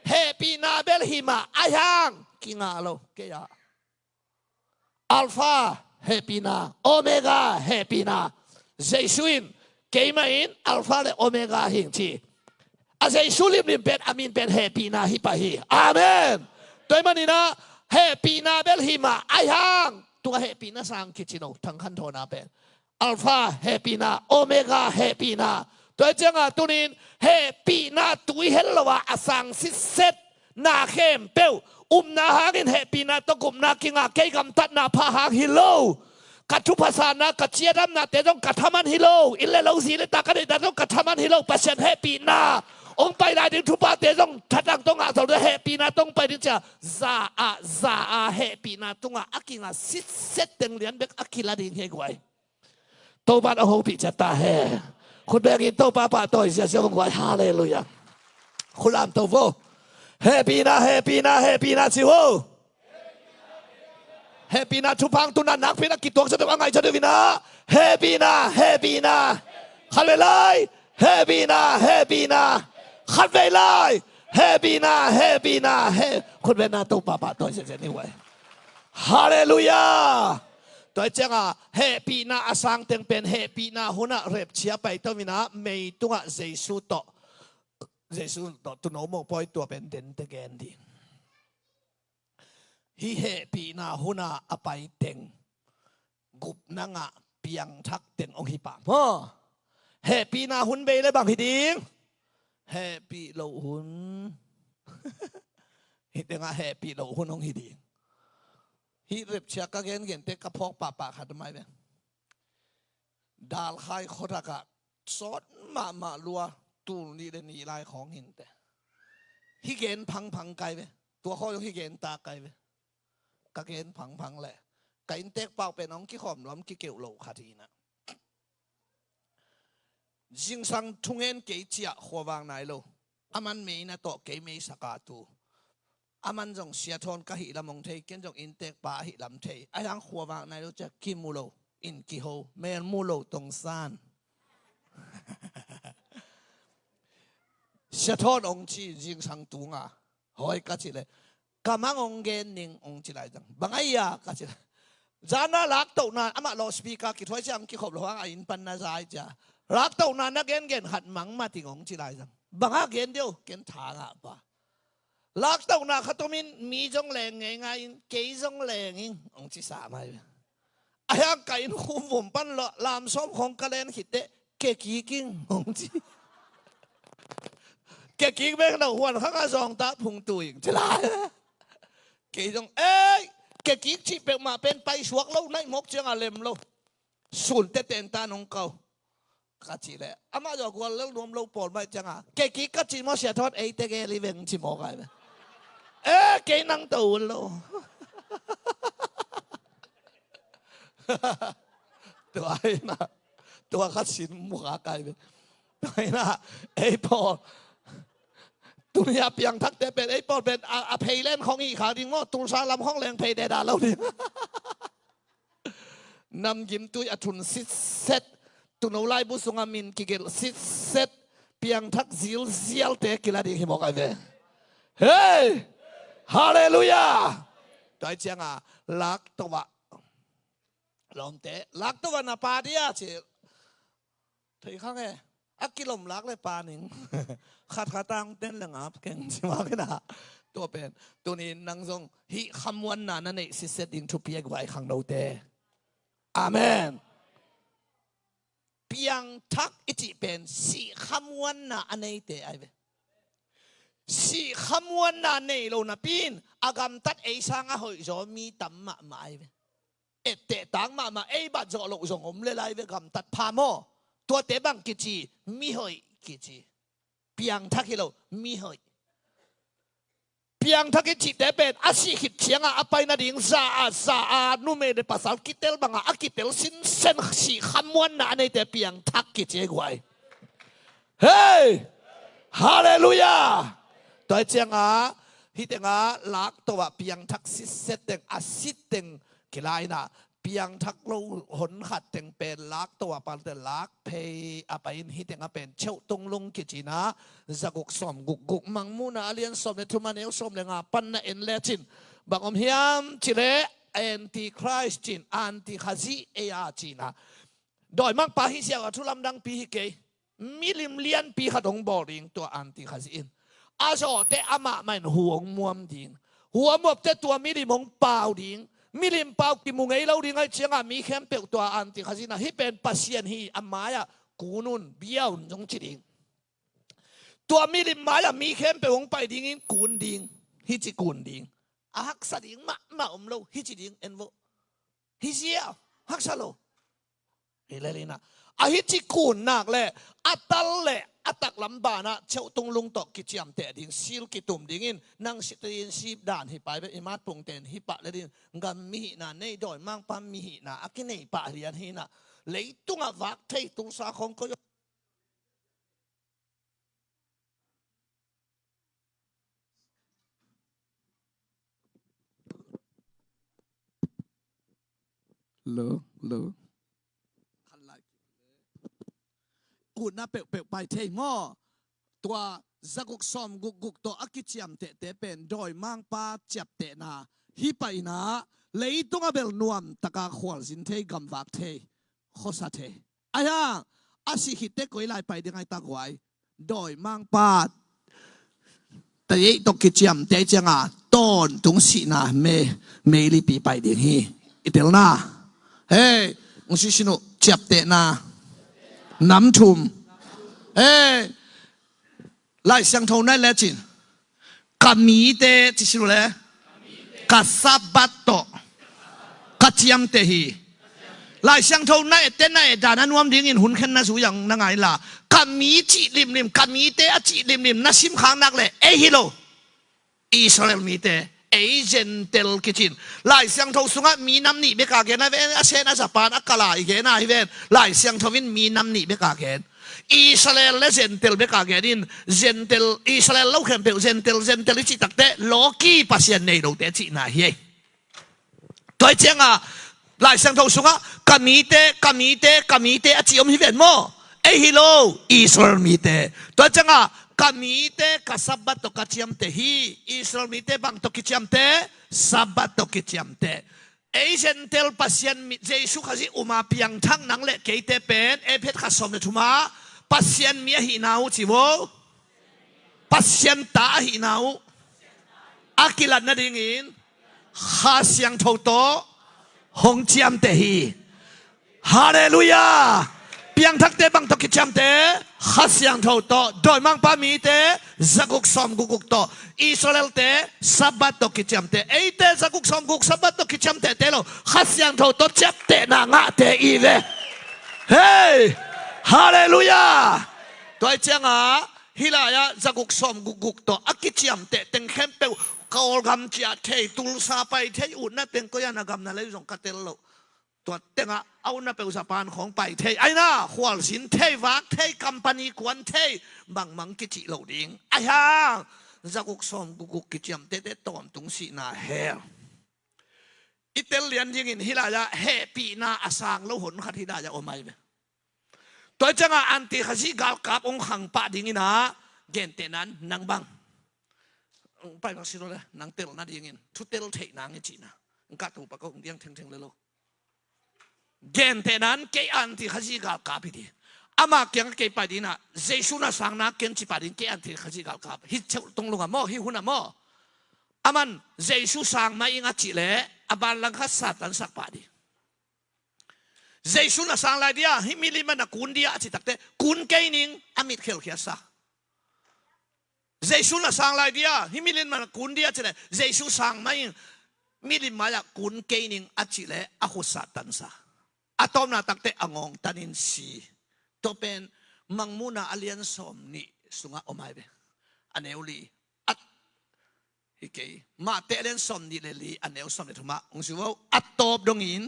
เฮปีนาเบลฮิมาอายังกิงาโลเกียอัลฟาเฮปีนาโอเมกาเฮปีนาเจสุอินเกยมาอินอัลฟาและโอเมกาหิงทีอาเจสุลิมลิมเป็นอามินเป็นเฮปีนาฮิปะฮีอาเมนตัวมันนี่นะเฮปีนาเบลฮิมาอายังตัวเฮปีนาสังคิจิโนทั้งขันโทนาเป็นอัลฟาเฮปีนาโอเมกาเฮปีนาตัวเจ้าตัวนี้เฮปีนาตุยเฮลวะอสังสิเซตนาเข้มเปวนาหากินเฮปีนาตกุมนากิงาเกยกำตัดนาพาหางฮิโลกัทุภาษานากัจเจียดำนาแต่ต้องกัทมันฮิโลอิเลโลสีเลตากระเดตต้องกัทมันฮิโลปัสยันเฮปีนาองไปได้ถึงทุบาแต่ต้องทัดดังต้องอาสาวเฮปีนาต้องไปถึงจะซาเฮปีนาต้องอากิงาสิเซตเต็งเลียนเบกอากิลาดิงเฮกไว้โตบ้านโอโหปิจัตตาเฮคุณเบกินโตป้าโตอิเสียเสียงไว้ฮาเลลูยาคุณลามโตโวเฮปีนาสิโวเฮปีนาทุพังตุนันนักพินักกิจตัวจะต้องไงจะดูวินาเฮปีนาขัดเวลาเฮปีนาขัดเวลาเฮปีนาคุณเวนาตัวป้าตัวเสียนี่ไว้ฮาเลลูยาตัวเจ้าเฮปีนาอสังเต็งเป็นเฮปีนาหุนะเร็บเชียไปตัววินาไม่ตัวเจสุโตเจสุตัวโนโมปอยตัวเป็นเด่นตะแกนดีฮิเฮปีนาหุนาอไปเต็ง กุบนังอ่ะเปียงทักเต็งองค์ฮิปะพ่อแห่ปีนาหุนเบยเลยบางฮิดิงแห่ปีโลหุนฮิตงาแห่ปีโลหุนองค์ฮิดิงฮิเร็บเชียกเกนเกนเตกระพอกป่าป่าขัดไม่เป็นดาลไข่ขดกะซอดมาลัวตูนี่เดนี่ลายของหินแต่ฮิเกนพังไกไปตัวเขาฮิเกนตาไกไปกะเกนพังแหละไก่เต็กเป่าเป็นน้องกี่ขอมล้อมกี่เกี่ยวโลขาทีนะจิงสังทุ่งเงินเกี่ยเจียหัววางไหนโลอามันไม่นะโตเกี่ยไม่สกัดตูอามันจงเสียทนกะหิลำมงเทยเกินจงอินเต็กป่าหิลำเทยไอ้ทั้งหัววางไหนโลจะกิมูโลอินกิโฮแมนมูโลตรงซานเสียทนองค์จีจิงสังตุงอ่ะหอยกัจเลยกำมังองเกนนิงองจีไรจังบางไอ้ยากัจเลยจานาลักตัวนานอามาลอสปีกาคิดไว้จังคิดขบหลวงอินปันนาใจจ้ะลักตัวนานนักเกนหัดมังมาติงองจีไรจังบางเกนเดียวเกนทางอ่ะปะลักตัวนานขัดตัวมีจงแรงไงกี่จงแรงอิงองจีสามไอ้ไอ้ยังไก่คุ้มผมปั้นละลามซ้อมของกระเลนขิดเตะเกกี้กิ้งองจีเกกี้แม่งหน้าหัวข้างซองตาพุงตุยจะไรเกย์จงเกกี้จีเป็นมาเป็นไปสวกเล่าในมกเชียงอาเลมเล่าสุนเตนตานงเก่ากัจจิเลยอามาจากวันเล่ารวมเล่าปอดไม่จังอ่ะเกกี้กัจจิมาเสียทอดเตเกลิเวงจิมอกอะไรเกย์นั่งตูนเล่าตัวไอ้น่ะตัวขัดสินมุขากายไปตัวไอ้น่ะปอตุนยาเปียงทักแต่เป็นปอเป็นเพย์เล่นของอีขาดิงว่าตุนซาลำห้องแรงเพย์เดดาเราดินำยิ้มตุยอทุนซิเซตตุนเอาไล่บุษงามินกิเกลซิเซตเปียงทักซิลเซียลเตกิลาดิหิมอกไอเวเฮ้ยฮาเลลูยาตัวไอ้เจียงลักตัวลมเตะลักตัวนาปาเดียเชถอยข้างไงอักกิลมลักเลยปาหนิงขัดขาตังเต้นหลังอับเก่งใช่ไหมกันนะตัวเป็นตัวนี้นังทรงฮิคำวันนั้นนั่นเองสิเซตินทุเปียกไว้ข้างเราเตะอาเมนเปียงทักอิจิเป็นสิคำวันนั้นอันนี้เตะไอ้เว้สิคำวันนั้นเนี่ยเราหน้าปีนอากามตัดไอ้ช่างอ่ะหอยจอมีตั้มมาไอ้เว้เตะตังมาไอ้บัดจอลงส่งผมเลยไอ้เว้กำตัดพาโมตัวเตะบังกิจิมีหอยกิจิเปียงทักฮิโลมีหอยเปียงทักกิจิแต่เป็นอาศิขิดเชียงอ่ะไปนาดิ่งซานุ่มเอเดภาษากิเตลบังอ่ะกิเตลสินเซนสีคำวันน่ะในแต่เปียงทักกิจิกวยเฮ้ยฮาเลลูยาตัวเจียงฮิตเตงลักตัวเปียงทักสิเซตเตงอาศิเตงกิไลน่ะเปียงทักเราหนขัดเต็งเป็นลักตัวปันเตลักเพย์อไปฮิตเต็งเป็นเช่าตรงลงกิจินะจะกุกสมกุกมังมูนาเลียนสมเนทุมาเนลสมเลงปันนาเอ็นเลจินบางอมฮิมจิเลแอนติคริสจินอันติคาซีเออาจินะโดยมังปาฮิเสียกทุลำดังปีฮิเกมิลิมเลียนปีขัดงบอริงตัวอันติคาซีนอาโซเตอามามันห่วงมวมดิงหัวมวบเตตัวมิลิมงเปล่าดิงมิลิมเปล่ากิมุงไงเราดิงไอเชียงมีเข้มเปลตัวอันติคาซินะฮิเป็นปัสเซียนฮีอามายะกูนุนเบี้ยวจงจิดิงตัวมิลิมมายะมีเข้มเปลงไปดิงกูนดิงฮิจิกูนดิงฮักสดิงมาอมโลฮิจิดิงเอ็นโวฮิเซียฮักซาโลเฮเลลีนะอาฮิจิกูนนักเลยอัตลเลยอัตักลำบานะเช่าตรงลงตอกกิจยามแต่ดิ่งซิลกิตุ่มดิ่งนั่งสิตยินซีบด่านหิไปไปอิมาตรงเต็นหิปะเลยดิ่งกันมีหินะในดอยมังปัมมีหินะอากินในปะเรียนหินะเลยตุงอวักเทตุงสาของก็ยเลอกูน่าเปะไปเทงอตัวจักุกซอมกุกตัวอักิจยมเตเป็นโดยมังปาจับเตนะฮิไปนะเลยตุงอเบลนวมตะกาขวลสินเทกำวักเทโคสะเทอายังอาศิหิตเตกวยไลไปยังไงตะกวยโดยมังปาแต่ยี่ตกิจยมเตจังต้นตุงสีนะเมลิปีไปเดียงฮีอิเตลนา เฮ้องชิชินุเจ็บเตนาน้ำทุ่มเฮ้ไล่เสียงโทนได้แล้วจินกามีเตจิชินุเลยกาซาบัตโตกาเทียมเตฮีไล่เสียงโทนได้เต้นได้ด่านั้นวมดิ้งหุ่นขึ้นน่าสูอย่างนั่งไงล่ะกามีจิริมริมกามีเตอจิริมริมน่าชิมข้างนักเลยฮิโลอิสราเอลมีเตเอเจนเตลกิจินไล่เสียงโทสุงะมีน้ำหนีเบกาเกนนะเวนอาเซนอาสปานอักกาลาอีเกนนะเวนไล่เสียงโทวินมีน้ำหนีเบกาเกนอิสราเอลและเจนเตลเบกาเกนินเจนเตลอิสราเอลเล่าเข็มเปลเจนเตลจิตักเตโลกีปัสยันในโลเตจินาเฮตัวเจ้าไล่เสียงโทสุงะกามีเตอาจิอมฮิเวนโมเอฮิโลอิสราเอลมีเตตัวเจ้าkami te kasabat to kaciam te hi Israel mi te bang to kiciam te sabat to kiciam te Asian tel pasien mi Jesu khasi uma piang thang nang le ke te pen e phet khasom le thuma pasien mi hi nau chi wo pasien ta hi nau akilat na ding in khasiang tho to hong chiam te hi hallelujah piang thak te bang to kicham te khasyang tho to doi mang pa mi te zakuk som guguk to Israel te sabat to kicham te ei te zakuk som guk sabat to kicham te te lo khasyang tho to chap te na nga te i ve hey hallelujah toi changa hilaya zakuk som guguk to akicham te teng khem pe kol gam chia the tul sa pai the un na teng ko ya na gam na le jong ka tel loตัวเต็งเอาหน้าเปลวสะพานของไปเทไอ้น่าขวานสินเทวักเทคัมปานีกวนเทบังมังกิจิเหล่าดิ่งไอ้ห่าจะกุกสมกุกกิจยมเตเตตอมตุงสีนาเฮอิตาเลียนยิงอินฮิลายะเฮปีนาอาสังแล้วหนขัดฮิลายะโอไม่เบตัวจังอันติขจิกาลกับองขังปะดิ่งอินะเกนเตนั้นนางบังไปบังสิโรเลยนางเตลนั่นดิ่งอินทุเตลเทนางเอจีนะกัดตัวปะก็คงเดียงเทงเลยโลเกนเทนั้นเกอันที่ขจิกาลกับดีอามาเกียงเกปาดีนะเจสุนาสังนักเกียงจิปาดีเกอันที่ขจิกาลกับฮิตเชตรงลงอ่ะโมฮิหุนอ่ะโมอามันเจสุสังมาอิงอาจิเลอาบาลังคัสสัตันสักปาดีเจสุนาสังลายเดียฮิมิลิมันนักกุนเดียจิตักเตกุนเกนิงอามิดเคลเคียสะเจสุนาสังลายเดียฮิมิลิมันนักกุนเดียจิเลเจสุสังมาอิงมิลิมาจากกุนเกนิงอาจิเลอาหุสัตันสะอาตอมนาตักเตะองตันินสีตัวเป็นมังมุนาอเลียนสมนี่สุงะอมายเบอันเอวลีอัดฮิเกมาเตเลียนสมนี่เลลีอันเอวสมเนี่ยทุมาองค์สิว่าอัดตบดงอิน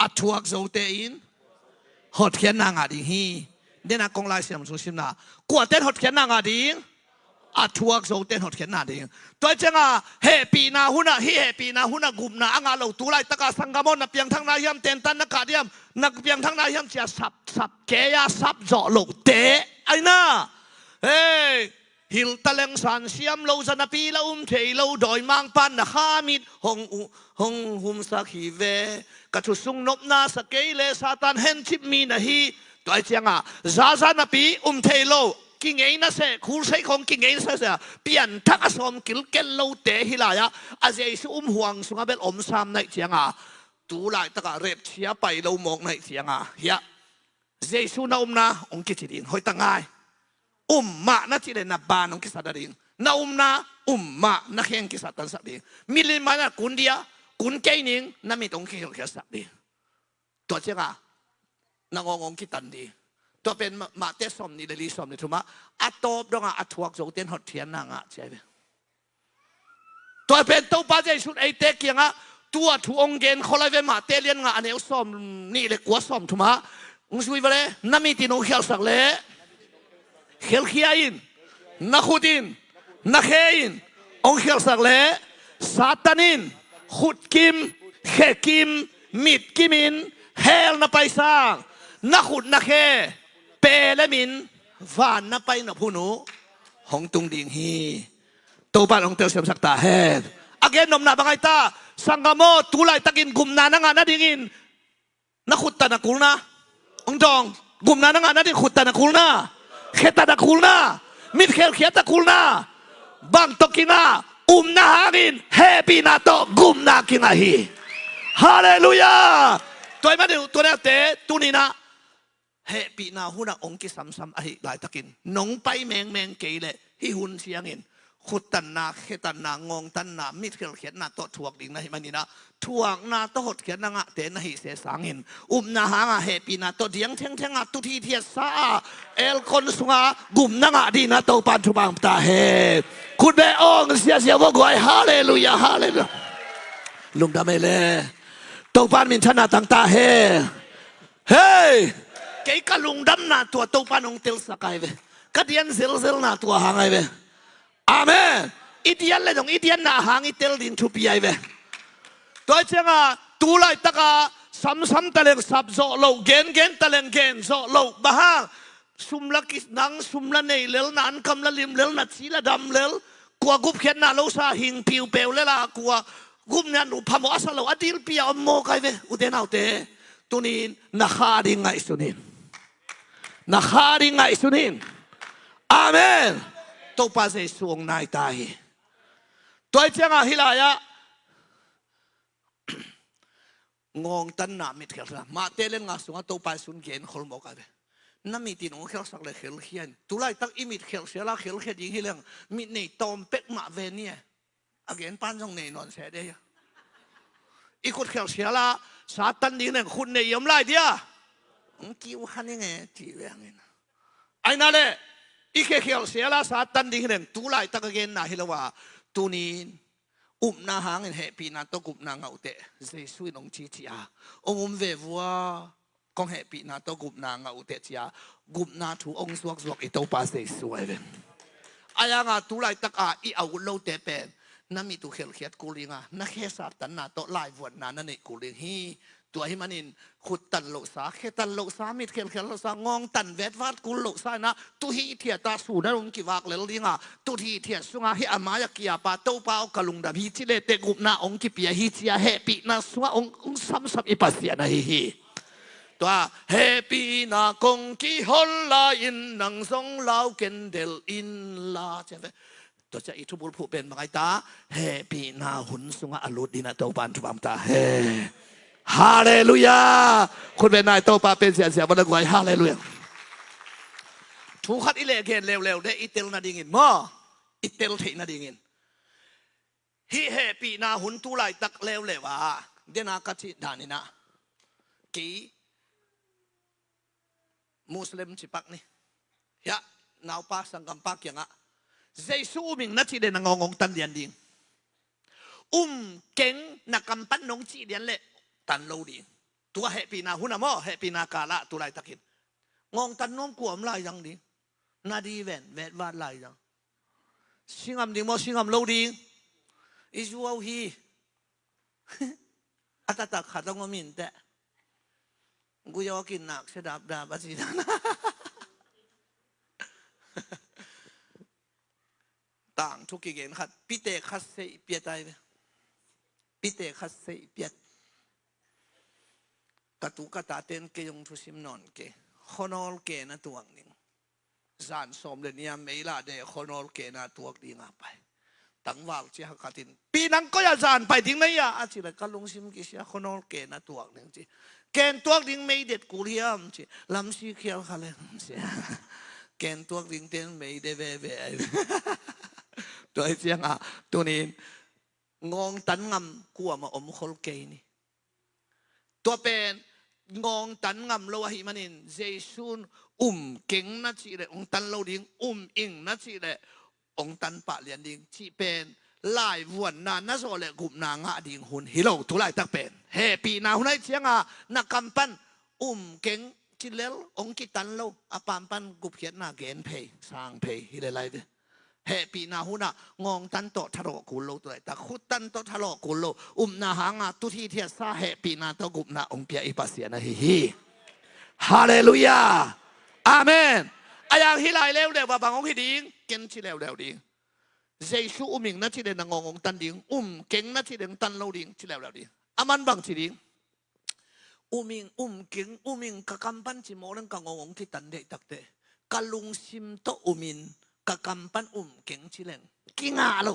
อัดทวกโจเตอินหดเขียนนางอาดิฮีเดนักกงลายเสียมสุสิมนากวดเต้นหดเขียนนางอาดิอัดทวกโจเต้นหดเขียนนาดิตัวจังเฮปีนาหุนะฮิเฮปีนาหุนะกุมนาอ่างาเราตุไลตะกาสังกามอนนับเพียงทั้งนายยำเต็นตันนักการยำนักเพียงทั้งนายยำเสียสับเกียสับจ่อโลเตไอ้น่าเฮ้ฮิลตะเลงสันเสียมเราจะนับปีเราเทเราดอยมังปันนะข้ามิดหงหุมสักฮีเวกระชุสุงนบนาสเกเลซาตันเห็นชิบมีนะฮีตัวจังซานับปีเทเรากิงเองนะเสคูใช้ของกิงเองนะเสเปลี่ยนทักษะกิลเกลโลเตฮิลายะอาเจสุห่วงสุงเบลอมซามในเสียงตูไลตะกะเร็บเชียไปเรามองในเสียงเฮียเจสุนานะองกิจดินหอยตั้งไงมะนะจิเลนับบานองกิสัตดินนานะมะนะเฮงกิสัตตันสัตดินมิลิมานะกุนเดียกุนเกนิงนะมิตองกิเฮงกิสัตดินตัวเจ้านางองกิตันดีตัวเป็นมาเตสมนี่เลยลิสมนี่ถูกไหมอัตโตบดงอัตถวกโจเตียนหดเทียนนางใช่ไหมตัวเป็นตัวป้าใจสุดไอเตกียงตัวถูองเกนเขาเลยเป็นมาเตเลียนอันเอวสมนี่เลยกัวสมถูกไหมอุ้งสุยไปเลยน้ำมีตินองเขียวสักเลยเขียวเขียอินนักขุดินนักเฮอินองเขียวสักเลยซาตานินขุดกิมเขกิมมิดกิมินเฮลนับไปสร้างนักขุดนักเฮเปและมินฟานนับไปนับผู้หนูหงตุงดิ่งฮีตัวบ้านของเตลเสียมสักตาเฮดอาเกนนมนาบังไอตาสังกโมตุไลตะกินกุมนานังานาดิ่งินนักขุดตานักกุลนะองจองกุมนานังานาดิ่งขุดตานักกุลนะเขตตานักกุลนะมิดเขลเขตตะกุลนะบังตกินานาฮากินเฮปีนาโตกุมนากินาฮีฮาเลลูยา ตัวมาดูตัวนั้นเตะตัวนี้นะเฮปีนาหุ่นองค์กิซ้ำๆไอ้หลายตะกินน้องไปแมงเกยเลยที่หุ่นเสียงเงินขุดตันนาเขตันนางงตันนามิดเขียนนาโตถ่วงดิ่งนะมันนี่นะถ่วงนาโตหดเขียนนางเตนะฮิเสสังเงินนาหางเฮปีนาโตเดียงเทงตุทีเทียสาเอลคนสุงากุมนางดีนาโตปันทุบังตาเฮคุณเบองเสียว่ากวยฮาเลลูยาฮาเลลูยาลุงดำไม่เลยโตปันมินชนะตั้งตาเฮเฮ้เกี่ยกับลุงดำนาตัวโตปันองเตลสกายเวกัดยันเซลนาตัวหางไอเวอาเมนอีเดียนเลยตรงอีเดียนนาหางอีเตลดินทุบีไอเวตัวเจ้าตูไลตะกาซ้ำตะเลงสับโซโลเกนตะเลงเกนโซโลบ้าสุมลักิสนังสุมละเนยเลลนันคำละลิมเลลนัดสีละดำเลลกัวกุบเขียนนาโลซาหิงผิวเปลวเลล่ะกัวกุบนันอุพามอสโลอดิลปียอมโมกไอเวอุเดนเอาเตตัวนี้นักฮาริงไงสุนินนักฮาริงไงสุนินอาเมนตัวป้าเสียสวงนายตายตัวเจ้าฮิลายะงงตันนามิดเขียนมาเตเลนงาสุงตัวป้าสุนเกนขลมกันน้ำมีตีนงเขียนสักเลยเขียนเขียนตัวไรตั้งอิมิดเขียนเสียละเขียนยิงฮิเลงมิดในตอมเป็กมาเวเนียอาเกนปั้นจงในนอนเสียได้อีกคนเขียนเสียละซาตันดีเนี่ยคุณเนี่ยยอมไล่เดียกิ้วฮันยังไงจีเวงเนี่ยไอ้นั่นแหละอีกแค่เขียวเสียละซาตันดีเนี่ยตุไลตะกเกนน่ะฮิลว่าตุนี้นาหางเฮปีนาตกุบนางเอาเตะเจสุยนงจีจีอาเววัวกองเฮปีนาตกุบนางเอาเตะจีอากุบนาถูองสวกอีโตปาเจสุยเวอายังตุไลตะกาอีเอาโลเตเป็นนั่นมีตัวเขียดกูลิงอ่ะนักเฮสัตตันนาโตไลวันนั่นนี่กูลิงฮีตัวให้มันอินขุดตันโลสาเขตันโลสามิดเขียนโลสางองตันเวทวาดกุลโลสานะตัวฮีเทียตาสูนั่นองกิวากเลลิงอ่ะตัวฮีเทียสุงาให้อามายกิยาปาโตปาอกกลุงดาบีที่เลเตกุบนาองกิปียฮีเทียเฮปีนาสุงาองซ้ำอีปัสยานะฮีตัวเฮปีนากงกิฮอลลาอินนังสงลาวเกนเดลอินลาใช่ไหมตัวจะอิทุบุลผู้เป็นมาไงตาเฮปีนาหุ่นสุงาอลุดินาโตปันทุบัมตาเฮฮาเลลูยาคุณเป็นนายโตปาเป็นเสียบันกวยฮาเลลูยาทุกขัดอิเลเกนเร็วๆได้อิเตลนาดิงินมออิเตลเทนาดิงินฮิเฮปีนาหุ่นตุไลตักเร็วๆว่าเดนาคัจิดานินะกีมุสลิมจิปักนี่ยะนาวปาสังกัมปักยังอ่ะเจสูมิงนัดที่เดนงงตันเดียนดิงเก่งนักกำปั้นนงจีเดียนเละตันโลดีตัวเฮปีนาหุ่นมอเฮปีนากาละตัวไรตะกินงงตันน้องกวมลายยังดีนาดีเวนวาดลายยังสิงามดีมอสิงามโลดีอิจูเอาฮีอัตตะขัดต้องมินแต่กูอยากกินหนักเสดับดาบัสินะต่างทุกกิเกนขัดพิเตขัดเสียเปียใจไหมพิเตขัดเสียเปียกระตุกกระตาเต้นเกยงทุสิมนอนเกขนอลเกนะตัวหนึ่งจานสมเดนียไม่ละเดขนอลเกนะตัวดีงาไปตั้งวัลเจ้าขัดินปีนั้นก็อย่าจานไปทิ้งไม่ยาอาจิเลยก็ลงซิมกิเสียขนอลเกนะตัวหนึ่งจีเกนตัวดิ่งไม่เด็ดกุเลียมจีลำซีเขียวขาเลยเสียเกนตัวดิ่งเต้นไม่เดเวเวตัวเสียงอ่ะตัวนี้งงตันงำกลัวมาอมขลเกนี่ตัวเป็นงงตันงำโลหิมันินเจสุนเก่งนัดจีเลยองตันโลดิ่งอิงนัดจีเลยองตันปะเลียนดิ่งที่เป็นลายวนนานนัสโอเลกุมนางะดิ่งหุ่นฮิโลทุไลตักเป็นเฮปีนาหุ่นไอเชียงอ่ะนักกำปั้นเก่งจิเลลองกิตันโลอปามปั้นกุบเขียนนาเกนเพย์สร้างเพย์ฮิเลไลเดเฮปีนาหุ่นอ่ะงงตันโตทะเลกุลโลตัวแต่ขุดตันโตทะเลกุลโลนาหางอ่ะตุทีเทียซาเฮปีนาโตกุบนาองเปียอิปัสยานะฮิฮาเลลูยาอาเมนอายังฮิไลเลวเดว่าบางองค์ฮิดิ่งเกนชิเลวเดวดิ่งเจสุมิงนัดที่เดนงงตันดิ่งเก่งนัดที่เดนตันโลดิ่งชิเลวดิ่งอามันบางที่ดิ่งมิงเก่งมิงกะกำปั้นจิโมนังกะงงที่ตันเดตักเตกะลุงซิมโตมินกะกำปั้นเก่งชิเลงกิงาโล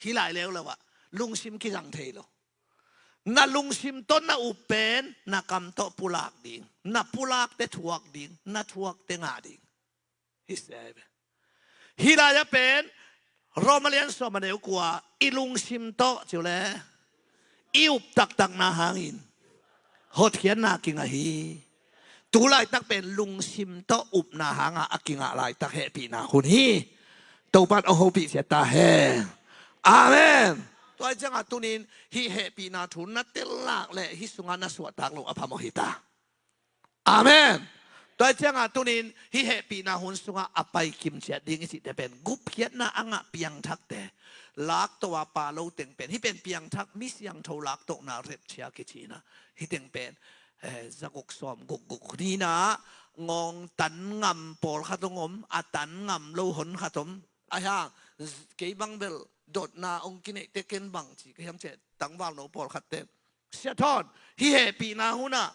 ฮิไลเลวแล้ววะลุงซิมกิจังเทโล นาลุงซิมต้นนาอุเป็นนากำโตปุลากดิ่งนาปุลากเตถวกดิ่งนาถวกเตงาดิ่งฮิสเซบฮิลายะเป็นโรมาเลียนสมาเดวกว่าอิลุงซิมโตจิวเลอิอุบตักตักนาหางินโหดเขียนนากิงะฮีตูไลตักเป็นลุงซิมโตอุบนาหางะกิงะไลตักเฮปีนาคุณฮีตูปัดโอโหปิเสตาเฮอาเมนตัวจังตุนินฮิเฮปีนาทุนนัตเตลากและฮิสุงานาสวดตักลงอภามหิตาอาเมนตัวจังตุนินฮิเฮปีนาหุนสุงาอภัยคิมเสียดิ่งสิเดเป็นกุบเขียนนาอ่างเปียงทักเตลักตัวปาโลเต็งเป็นฮิเป็นเปียงทักมิสยังโทลักตกนาเรบเชียกิจีนะฮิเต็งเป็นจะกกสอมกกนี่นะงงตันงำปอลขัดงมอาตันงำโลหนขัดมอาฮะเกี่ยบังเบลโดดนาองกินเตเกนบังจีก็ยังเจ็ดตั้งวาลโนปอลขัดเต็มเสียทอนฮิเฮปีนาหุนะ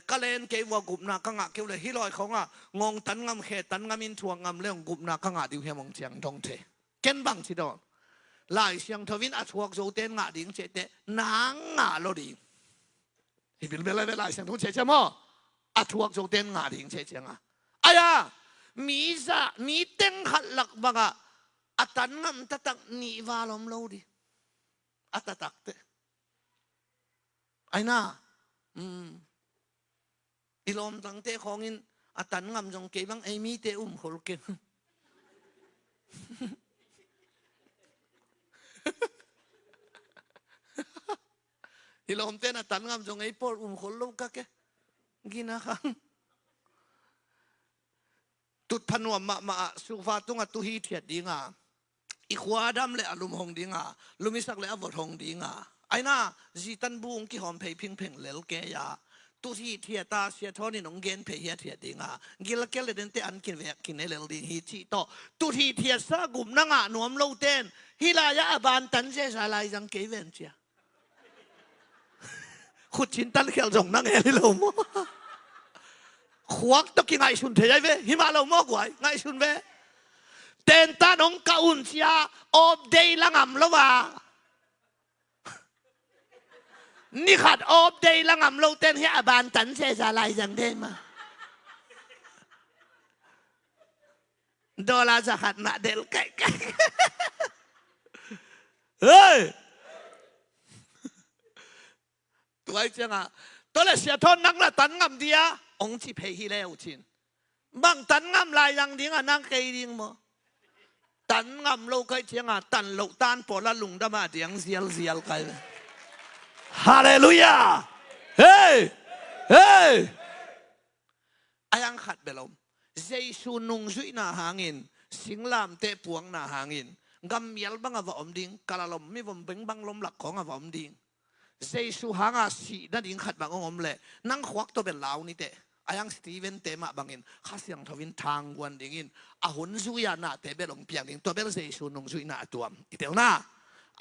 ก็เล่นเกี่ยวกับกุบนากังะเกี่ยวเลยฮิลอยของะงงตันงำเขตันงำอินทวงงำเรื่องกุบนากังะดิวเฮมงเจียงทองเทเกนบังจีดอนลายเสียงทวินอัฐวกโจเตนงะดิ่งเจเตนางงะโลดิ่งฮิบิลเบลเวลาเสียงทุนเชเชมออัฐวกโจเตนงะดิ่งเชเชงะอายามีซะมีเต็งขัดหลักบังะอัตันงำตะตักนีวาลมโลดิอัตตักเตไอ้น่าอิลอมตั้งเตของอินอัตันงำจงเก็บังไอมีเตขลเกนอิลอมเตนะตันงำจงไอปอลขลโลกะเกกินะคังตุดพนวมมาสุฟาตุงตุฮีเทียดดิงาอีขวาดำเลยอารมณ์หงดิงาลุมิสักเลยอวดหงดิงาไอ้น่าจีตันบุงกี่หอมเพยพิงเพ่งเลลเกียตุฮีเทียตาเสียทอนี่น้องเกนเพยเทียดิงากิลเกลเดนเตอันกินเวกกินเลลดิงฮีจีโตตุฮีเทียสะกุมนังะนวมโลเตนฮิลายะอบานตันเจสอะไรจังเกเวนเจียขุดชินตันเขียวจงนังเอลิโลมขวักตะกี้ไงชุนเทียเวหิมาเรามอกไว้ไงชุนเวเต็นตาน้องกาอุนเสียอบเดย์ละงำละว่านี่ขัดอบเดย์ละงำเราเต้นให้อบานตันเสียอะไรจังเดมาดอลลาร์จะขัดมาเดลไก่เฮ้ยตัวไอ้เจ้าตัวเลยเสียทนนักละตันงำเดียองค์ที่เพย์ฮิเลวชินบางตันงำลายยังดิ้งนั่งเกยดิ้งมั้งตันงำโลกไอ้เจ้าตันโลกตันปอละลุงดามาเดียงเสียลกันฮาเลลูยาเฮ้ยอายังขัดเบลมเจสุนุงจุยนาหางินสิงลามเตปวงนาหางินกำเมียลบังอวอมดิ้งกะละลมไม่บมเบ่งบังลมหลักของอวอมดิ้งเจสุหางาสีนั่นดิ้งขัดบังอมเล่นั่งควักตัวเป็นลาวนี่เตอายังสตีเวนเตมาบังอินข้าเสียงทวินทางวันดิ้งอาหุนซุยานาเตเบลงเปียงดิ้งตัวเบลเจสุนุงจุยนาตัวอีเตวนา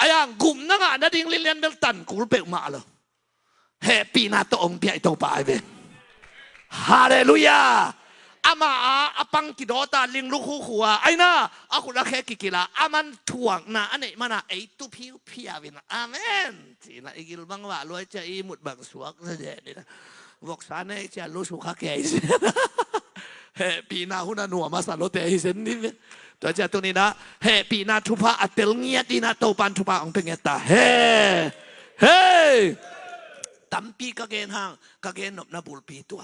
อายังกลุ่มนั่งนั่นดิ้งเลียนเบลตันกูเปกมาเลยเฮปีนาตัวองเปียตัวไปเวฮาเลลูยาอามาอาปังกิโดตาลิงลูกคู่ขัวไอ้น่าอาคุณละแค่กิกิละอามันถ่วงนะอันนี้มันอะไอตุพิวพิอาวินะอาเมนจีน่ะอีกิลบังว่าลอยจะอีมุดบังสวกซะเด็ดนี่นะบอกสารเนี่ยจะรู้สุขะแก่เฮปีนาหุนาหนัวมาสารโลเตอิเซนนี่ตัวเจ้าตัวนี้นะเฮปีนาทุพะอัตเตลเงียดีนะโตปันทุพะองเป็นเงตาเฮ้ตัมปีกะเกนห่างกะเกนนบนาบุลปีตัว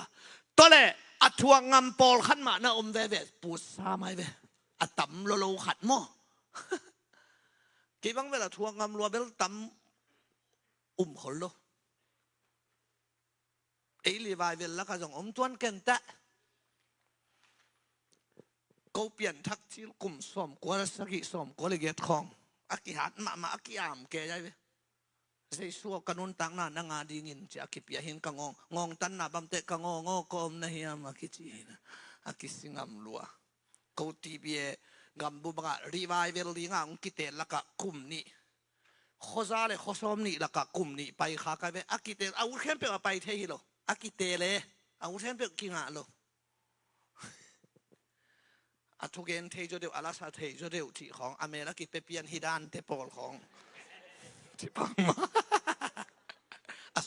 ตัวเลยอัฐวงงำปอลขันมานะอมเวเวปูซาไม่เวอัตตำโลขัดหม้อกี่บังเวลาทวงงำรัวเบลตำคนโลไอ้ลีวายเวลแล้วก็ส่งตวนเกันตะเขาเปลี่ยนทักที่กลุ่มสมกัวสกิสมกัวเลยเกียรของอากิหัดมาอากิอามแกใช่ไหมใส่สัวกันุนตังนานังอาดิงินจะกิปยาหินกังงตันนาบัมเตกังงกอมนะเฮียมากิจีนะอากิสิงามลัวเขาตีเบียกัมบุบังรีไวเวลลิงางกิเตละกะคุมนี่ข้อซาเลยข้อซ้อมนี่ละกะคุมนี่ไปขาไกไปอากิเตอาวุธเข้มเปล่าไปเที่ยวอากิเตเลยอาวุธเข้มเปล่ากิงอ่ะโลอาทุกเกนเทจเดียวอาลาซาเทจเดียวที่ของอเมริกาไปเปลี่ยนฮิดานเตปอลของที่พังมา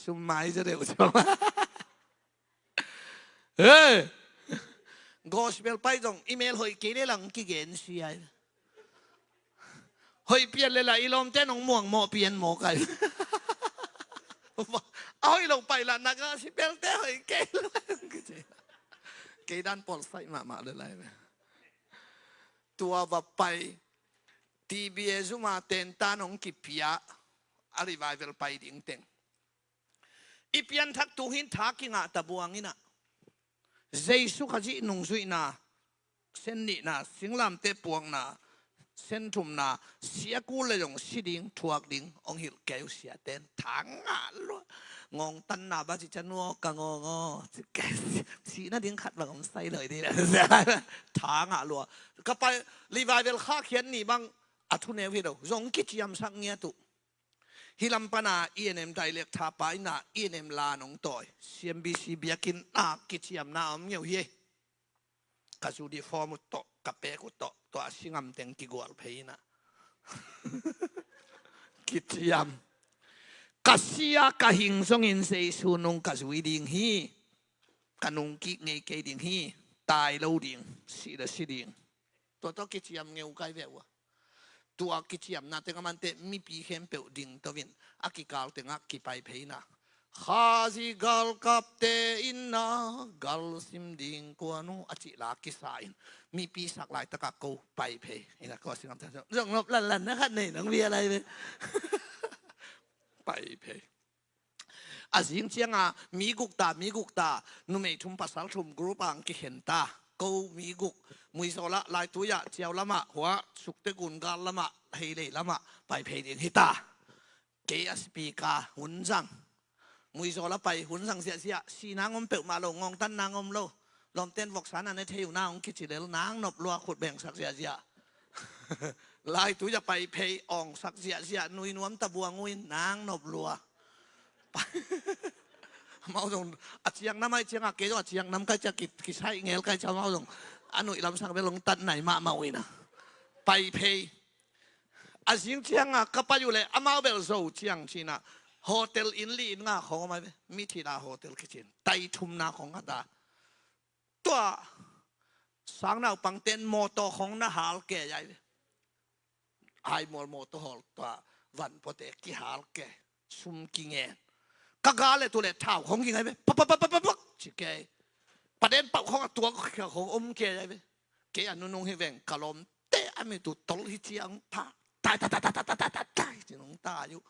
ซุมไม้จะเร็วจังเฮ้ย gospel ไปจงอีเมลหอยกี่ได้หลังกี่เกณฑ์เสียหอยเปลี่ยนเลยล่ะอีลมเจ้าหนองม่วงหมอเปลี่ยนหมอไก่เอาอีลงไปละนักสิเปลเต้หอยเกย์เกย์ด้านปอลไซมาเลยไรไหมตัวว่าไปทีบีเอซุมาเต็นตาหนองกิพิยาอาริวายเวลไปดิ่งเต็งอีเปลี่ยนทักตูหินทักกิงะตะบวงนี่นะเจสุขจินุงสุยนาเส้นนี่นะสิงลำเตปวงนาเส้นทุ่มนาเสียกูเลยงสิดิงทวกดิงองหิลแก้วเสียเต้นทางอ่ะล้วนงตันนาบาจิจันวกงงสิแกสีน่าดิ้งขัดหลังใส่เลยดีนะทางอ่ะล้วนก็ไปรีไวเวลข้าเขียนนี่บางอัทุเนวิโดจงกิจยามสังเงียตุฮิลัมปนาอีเอ็มไดเล็กทาไปนาอีเอ็มลานงต่อยซีเอ็มบีซีเบียกินนากิจยามนาอมเงียวเฮกาจูดีฟอร์มุตโตกับเปกุตโตตัวสิงามเต็งกิกวลเพยนะกิจยามกัสยากะหิงสงอินเซซูนงกัสวิดิงฮีกันุงกิเงยเกดิงฮีตายโลดิงสีละสีดิงตัวต้องกิจยามเงียวไกเววะตัวกิจยามนาเตงมันเตมีปีเข้มเปวดิงตวินอากิกาลเตงอากิไปเพยนะข้าสิกาลกับเตอินนากาลซิมดิงกวนูอจิลากิสายมีปีสักหลายตะกะกูไปเพยนี่นะก็สิงามเรื่องลบลั่นๆนะครับนี่น้องมีอะไรไหมไปเพยอาสิงเชียงอ่ะมีกุกตานุเมทุมภาษาทุมกรุ๊ปอังกิเห็นตากูมีกุกมุยโซละลายตัวยะเจียวละมะหัวสุกเตกุนกาละมะเฮเลละมะไปเพยดิงฮิตาเกอสปีกาหุนจังมุยโซละไปหุนจังเสียสีนางอมเปลมาลงงงตันนางอมโลลมเต้นวกสารในเที่ยวนาองคิดจิเลลนางนบลัวขุดแบ่งสักเสียลายตัวจะไปเพยอ่องสักเสียนุยนวมตะบัวงุยนางนบลัวมาตรงอาเจียงน้ำไม่เจียงอาเกจอาเจียงน้ำก็จะกิใช้เงลก็จะมาตรงอนุยลำสังไปลงตันไหนมาวินะไปเพยอาเจียงอ่ะก็ไปอยู่เลยอามาเบลโซเจียงชีนะโฮเทลอินลีนง่าของมามีที่นาโฮเทลคิชินไตทุมนาของกันตาตัวสังนาปังเต็นโมโตของนาฮาลแก่ใหญ่ไอโมโตฮอลตัววันพอเตกิฮาลแก่ซุมกิเงนกะกาเลยตัวเล็ดเท้าของกิงไงไปปั๊บชิเกยประเด็นปักของตัวของอมแก่ใหญ่ไปเกยอนุนงให้แหวงกะลมเตะอเมตุตลฮิเจียงผาตายจินงตาอยู่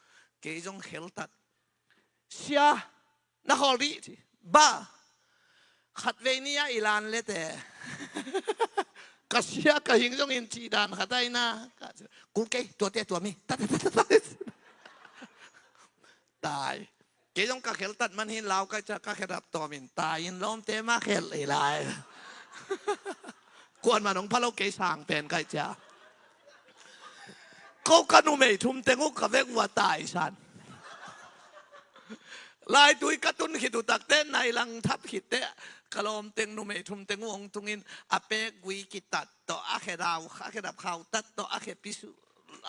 เกยจงเฮลตัดเสียนักฮอลดีบ้าขัดเวนียอิลานเลยแต่กษยากะหิงจงอินจีดานขัดได้นะกูเกยตัวเตะตัวมีตายเกยจงกะเขลตัดมันหินลาวก็จะกะเขดับตัวมินตายยินล้มเตะมาเขลอีลายกวนมาหนองพะโลเกยสางเป็นไก่จ้าเขากนุเมทุมเตงุกะเวกว่าตายสันลายตุยกระตุนขิดุตักเต้นในลังทับขิดเตะกะลมเต็งนุเมทุมเต็งวงตุงินอเปกวีกิตัดต่ออาเขดาวอาเขดับข่าวตัดต่ออาเขปิสุ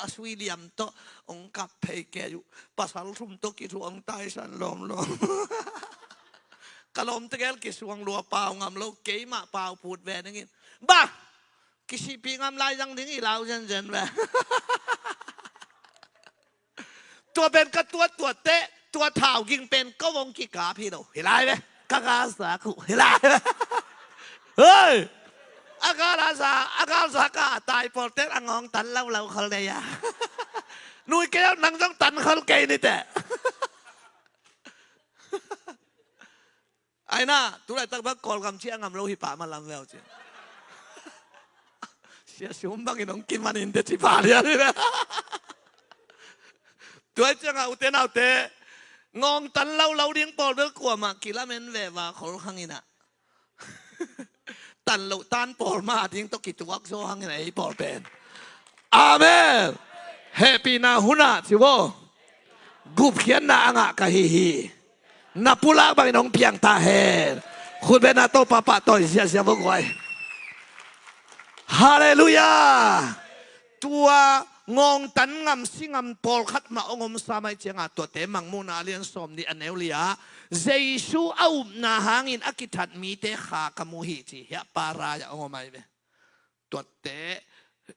อาสวิเลียมต่อองกับเพยแกอยู่ภาษาทุมตกิทุองตายสันลมกะลมเตงกิสวงลัวเปล่างามโลเกยมาเปล่าพูดแหวนอย่างงี้บ้ากิสิปีงามลายยังถึงอีลาวเจนแหวตัวเป็นกระตัวเตะตัวเท้ายิงเป็นก็วงกิกาพี่เราเห็นไรไหมกากาสาคุเห็นไรไหมเฮ้ยอากาศากาตายปอดเต้นอ่างตันเราเขาเลยอะนุ้ยแก้วนั่งจ้องตันเขาเกยนี่แต่ไอ้น่าตัวไหนตั้งบักกอลกำเชี่ยงำเราหิป่ามาลำแววจริงเสียชุ่มบางทีน้องกินมันอินเดชิป่าเลยนะตัวเจ้าอุเตนเอาเตงงตันเราเลี้ยงปอดเรื่องกลัวมากิลาเมนเวว่าเขาข้างนี้นะตันเราตันปอดมาทิ้งตกิจวักโซข้างไหนปอดเป็นอาเมนเฮปีนาหุนาสิวกุบเขียนนาอ่ะกะฮีนับปุระบางน้องเพียงตาเฮคุณเป็นนาโตปะปะต่อยเสียบกไว้ฮาเลลูยาตัว งงตันงำสิงำปอลขัดมาองมสามัยเจียงตัวเตมังมูนาเลียนสมนี่อันเอวเลียเจซูเอานาหางินอากิทัดมีเตขากมูฮิจีเฮียปารายองมายเวตัวเต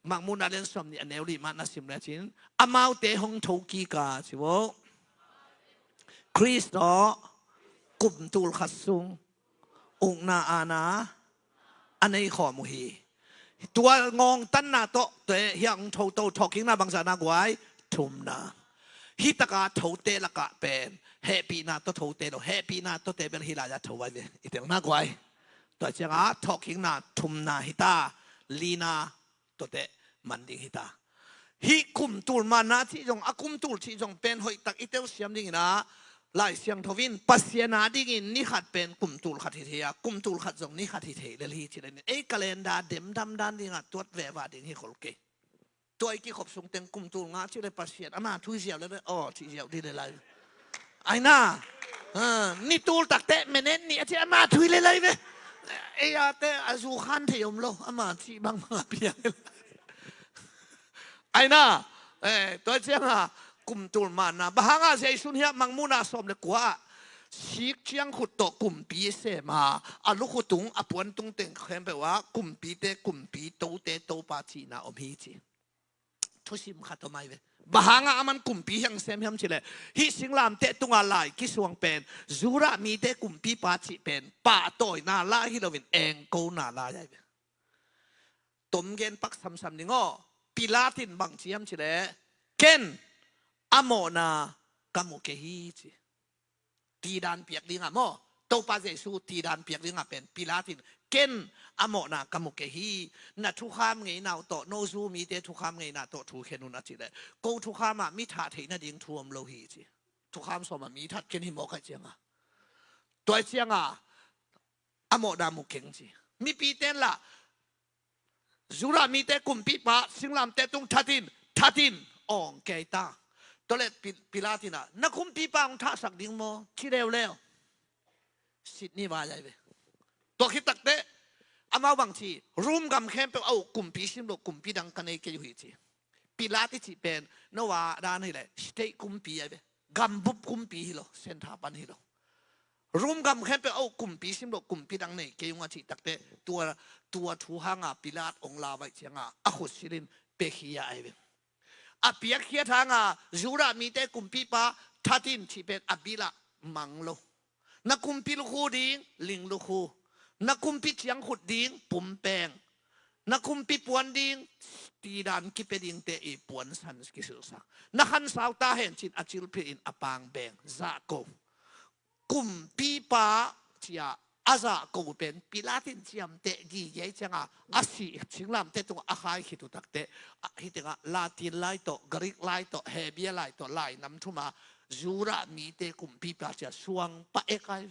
มังมูนาเลียนสมนี่อันเอวลีมานาสิมเลจินอามาวเตหงทูกีกาชิวคริสโตกุมตูลขัดซุงองนาอานาอันนี้ขอมุฮีตัวงงตันนาโตเตะยังโทโตทอกิงนาบังสานากไว้ทุมนาฮิตกาโทเตละกะเป็นเฮปีนาโตโทเตโลเฮปีนาโตเตเป็นฮิลายาโทไว้เลยอีเดียงนากไว้ตัวเจ้าทอกิงนาทุมนาฮิตาลีนาโตเตมันดิงฮิตาฮิคุมตูลมานาที่จงอากุมตูลที่จงเป็นหอยตักอีเตลเสียมดิงนะลายเสียงทวินปัสยานาดิงินนี่ขัดเป็นกุมตูลขัดทิเทียกุมตูลขัดจงนี่ขัดทิเทียเลลีที่เลยเอ้กาเลนดาเดมดำดันดิงัดตัวแววาดิงฮิโคลเกตัวอีกขบส่งเต็งกุมตูลงาที่เลยปัสยาอามาทุยเสียวเลยอ๋อที่เสียวดีเลยไอ้น่านี่ตูลตักเตะเมเนนี่ที่อามาทุยเลยเว้ยไอ้อาเตะอาซูขันเทียมโลอามาที่บางมาเปียไอ้น่าตัวเจ้ากุมตูลมานะบางอาเซียสุนเฮียมังมูนาสมเลยกว่าชิกเชียงขุดโตกุมปีเสมาอาลุขุตุงอปวนตุงเต็งเข้มไปว่ากุมปีเตกุมปีโตเตโตปาจีนาอมฮีจีทุสิมขัดทำไมเว้บางอามันกุมปียังเซมยำชิเลยฮิสิงลามเตตุงอะไรกิสวงเป็นจูระมีเตกุมปีปาจีเป็นป่าโตยนาลาฮิโลวินเองกูนาลาใหญ่ต้มเย็นปักซ้ำๆนี่ง้อปิลาตินบางจียำชิเลยเกนอโมนากามุเกฮีจีตีดานเปียกลิงอ่ะโมโตปาเจสูตีดานเปียกลิงอ่ะเป็นปิลาตินเกนอโมนากามุเกฮีนัทุกขามไงนาโตโนซูมีเตทุกขามไงนาโตทุเขนุนาจีเลยกูทุกขามามีถาเทน่ะดิ้งทวมโลหีจีทุกขามสมมีทัดเกนหิมอกเจียงอ่ะตัวเจียงอ่ะอโมนามุเกงจีมีปีเต้นละจูรามีเตกุมปีปะสิงลามเตตุงทัดินอ่องเกตาตัวเล็กปิลาตินะนักคุมปีปางท่าสักดิ่งโมที่เร็วแล้วสิทธิ์นี่มาใหญ่เว้ยตัวคิดตักเตะอามาบางทีรุมกำแคมไปเอากลุ่มปีชิมโลกลุ่มปีดังกันในเกี่ยวหิจีปิลาติจีเป็นนว่าด้านนี้แหละสเตกุมปีใหญ่เว้ยกำบุบกุมปีฮิโลเส้นทางปันฮิโลรุมกำแคมไปเอากลุ่มปีชิมโลกลุ่มปีดังในเกี่ยวหิตักเตะตัวทูหางปิลาตองลาไว้เชียงอาขุสิรินเปขียาไอเว้ยอาเปียกเขียทางจูรามีแต่กุมปีปะทัดินที่เป็นอบิละมังโลนักกุมปีลูกคูดิ้งลิงลูกคูนักกุมปีเชียงขุดดิ้งปุ่มแปงนักกุมปีปวนดิ้งตีดานกิเปดิ้งเตอีปวนสันกิสุสักนักขันสาวตาเห็นจิตอจิลพีอินอปางแบงซาโกกุมปีปะเชียอาซาโกเป็นปิลาตินเชียมเตกีเยจังอาศิชิงลามเตตุงอาคายขิตุตักเตฮิตงะลาตินไลโตกรีกไลโตเฮเบียไลโตไลน้ำทุมาจูระมีเตกุมปีปาเชียสวงปะเอกาย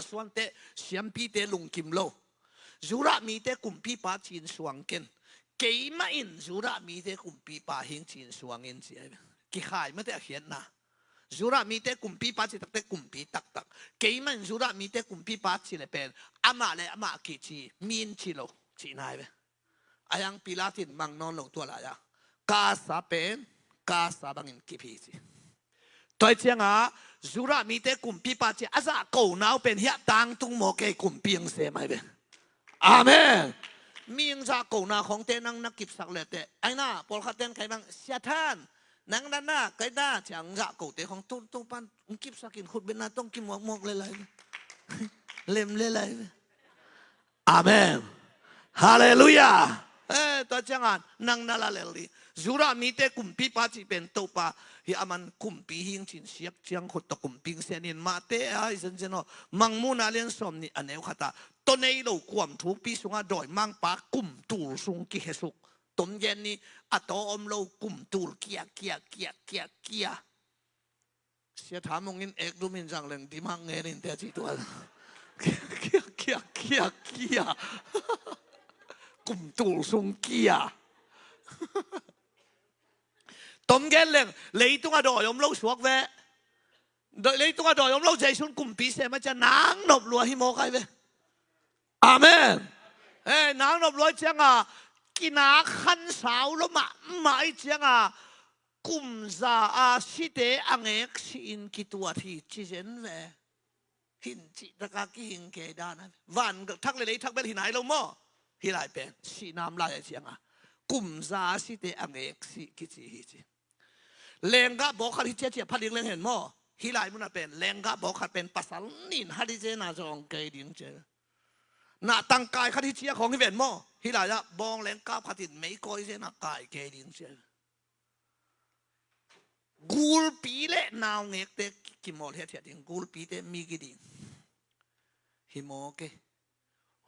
สวงเตเสียมปีเตลุงกิมโลจูระมีเตกุมปีปาจีนสวงเกนเกยมาอินจูระมีเตกุมปีปาหิงจีนสวงอินเสียกิขายไม่ได้เขียนนะจูรามีเตกุมปีปาจิตักเตกุมปีตักเกี่ยมันจูรามีเตกุมปีปาจิเลยเป็นอามาเลยอามากิจีมีนชิโลจีนายเว้อายังปิลาตินมังนอนลงตัวละยากาซาเป็นกาซาบังอินกิพีจีตัวเชียงจูรามีเตกุมปีปาจิอาซาโกนาวเป็นเฮียตังตุงโมเกกุมปีงเสมาเว้อาเมนมีงซาโกนาของเตนังนักกิบสักเลยเตไอ้น่าพอเขาเต้นใครบ้างเสียท่านนังด้านหน้าไกด้าจังจะกูเตะของตุ้งปันกิบสักินขุดเป็นนาต้องกินหมกเลยเล่มเลยอาเมนฮาเลลูยาตัวจังอันนังนาลาเลลีจูรามีเตกุมปีปาจิเป็นตัวปาเฮียมันกุมปีหิงชินเสียกจังขุดตะกุมปิงเซนินมาเตไอเซนเจโนมังมูนาเลียนสมนี่อันเอวขตาตัวในโลกความทุกปีสุงาดอยมังปากุมตูสุงกิเฮสุกต้มเย็นนี่อัตอมโลกุมตูลเกียเสียถามมงอินเอกดูมินจังเลงดิมังเงินเตจิตัวเกียกุมตูลสุงเกียต้มเย็นเลงเลยตัวดอยมโลสวกเวเลยตัวดอยมโลใจชุนกุมปีเสมันจะนางนบลัวหิโมกไอเวอาเมนนางนบลัวจัง กินาขันสาวลมะไม่เจียงอ่ะกุมซาอาสิเตอังเอกสินกิตัวที่จิเจนเวหินจิตะกากิหิงเกดานะวันทักเลยทักเป็นหินไหนลงมั่วหินไหนเป็นสีน้ำลายเจียงอ่ะกุมซาสิเตอังเอกสิกิจิฮิจิเลงกะบอกขัดที่เจียพัดลิงเลงเห็นมั่วหินไหนมันเป็นเลงกะบอกขัดเป็นภาษานินฮัดที่เจน่าจงเกดิงเจน่าตั้งกายขัดที่เจียของที่เป็นมั่วหินไหนจะบองเลงกะขัดที่ไม่ก้อยเจน่ากายเกดิงเจกูลปีเล่นาวเงกเตกิมอลเฮียเทียดิงกูลปีเตมีกิดิงฮิโมเก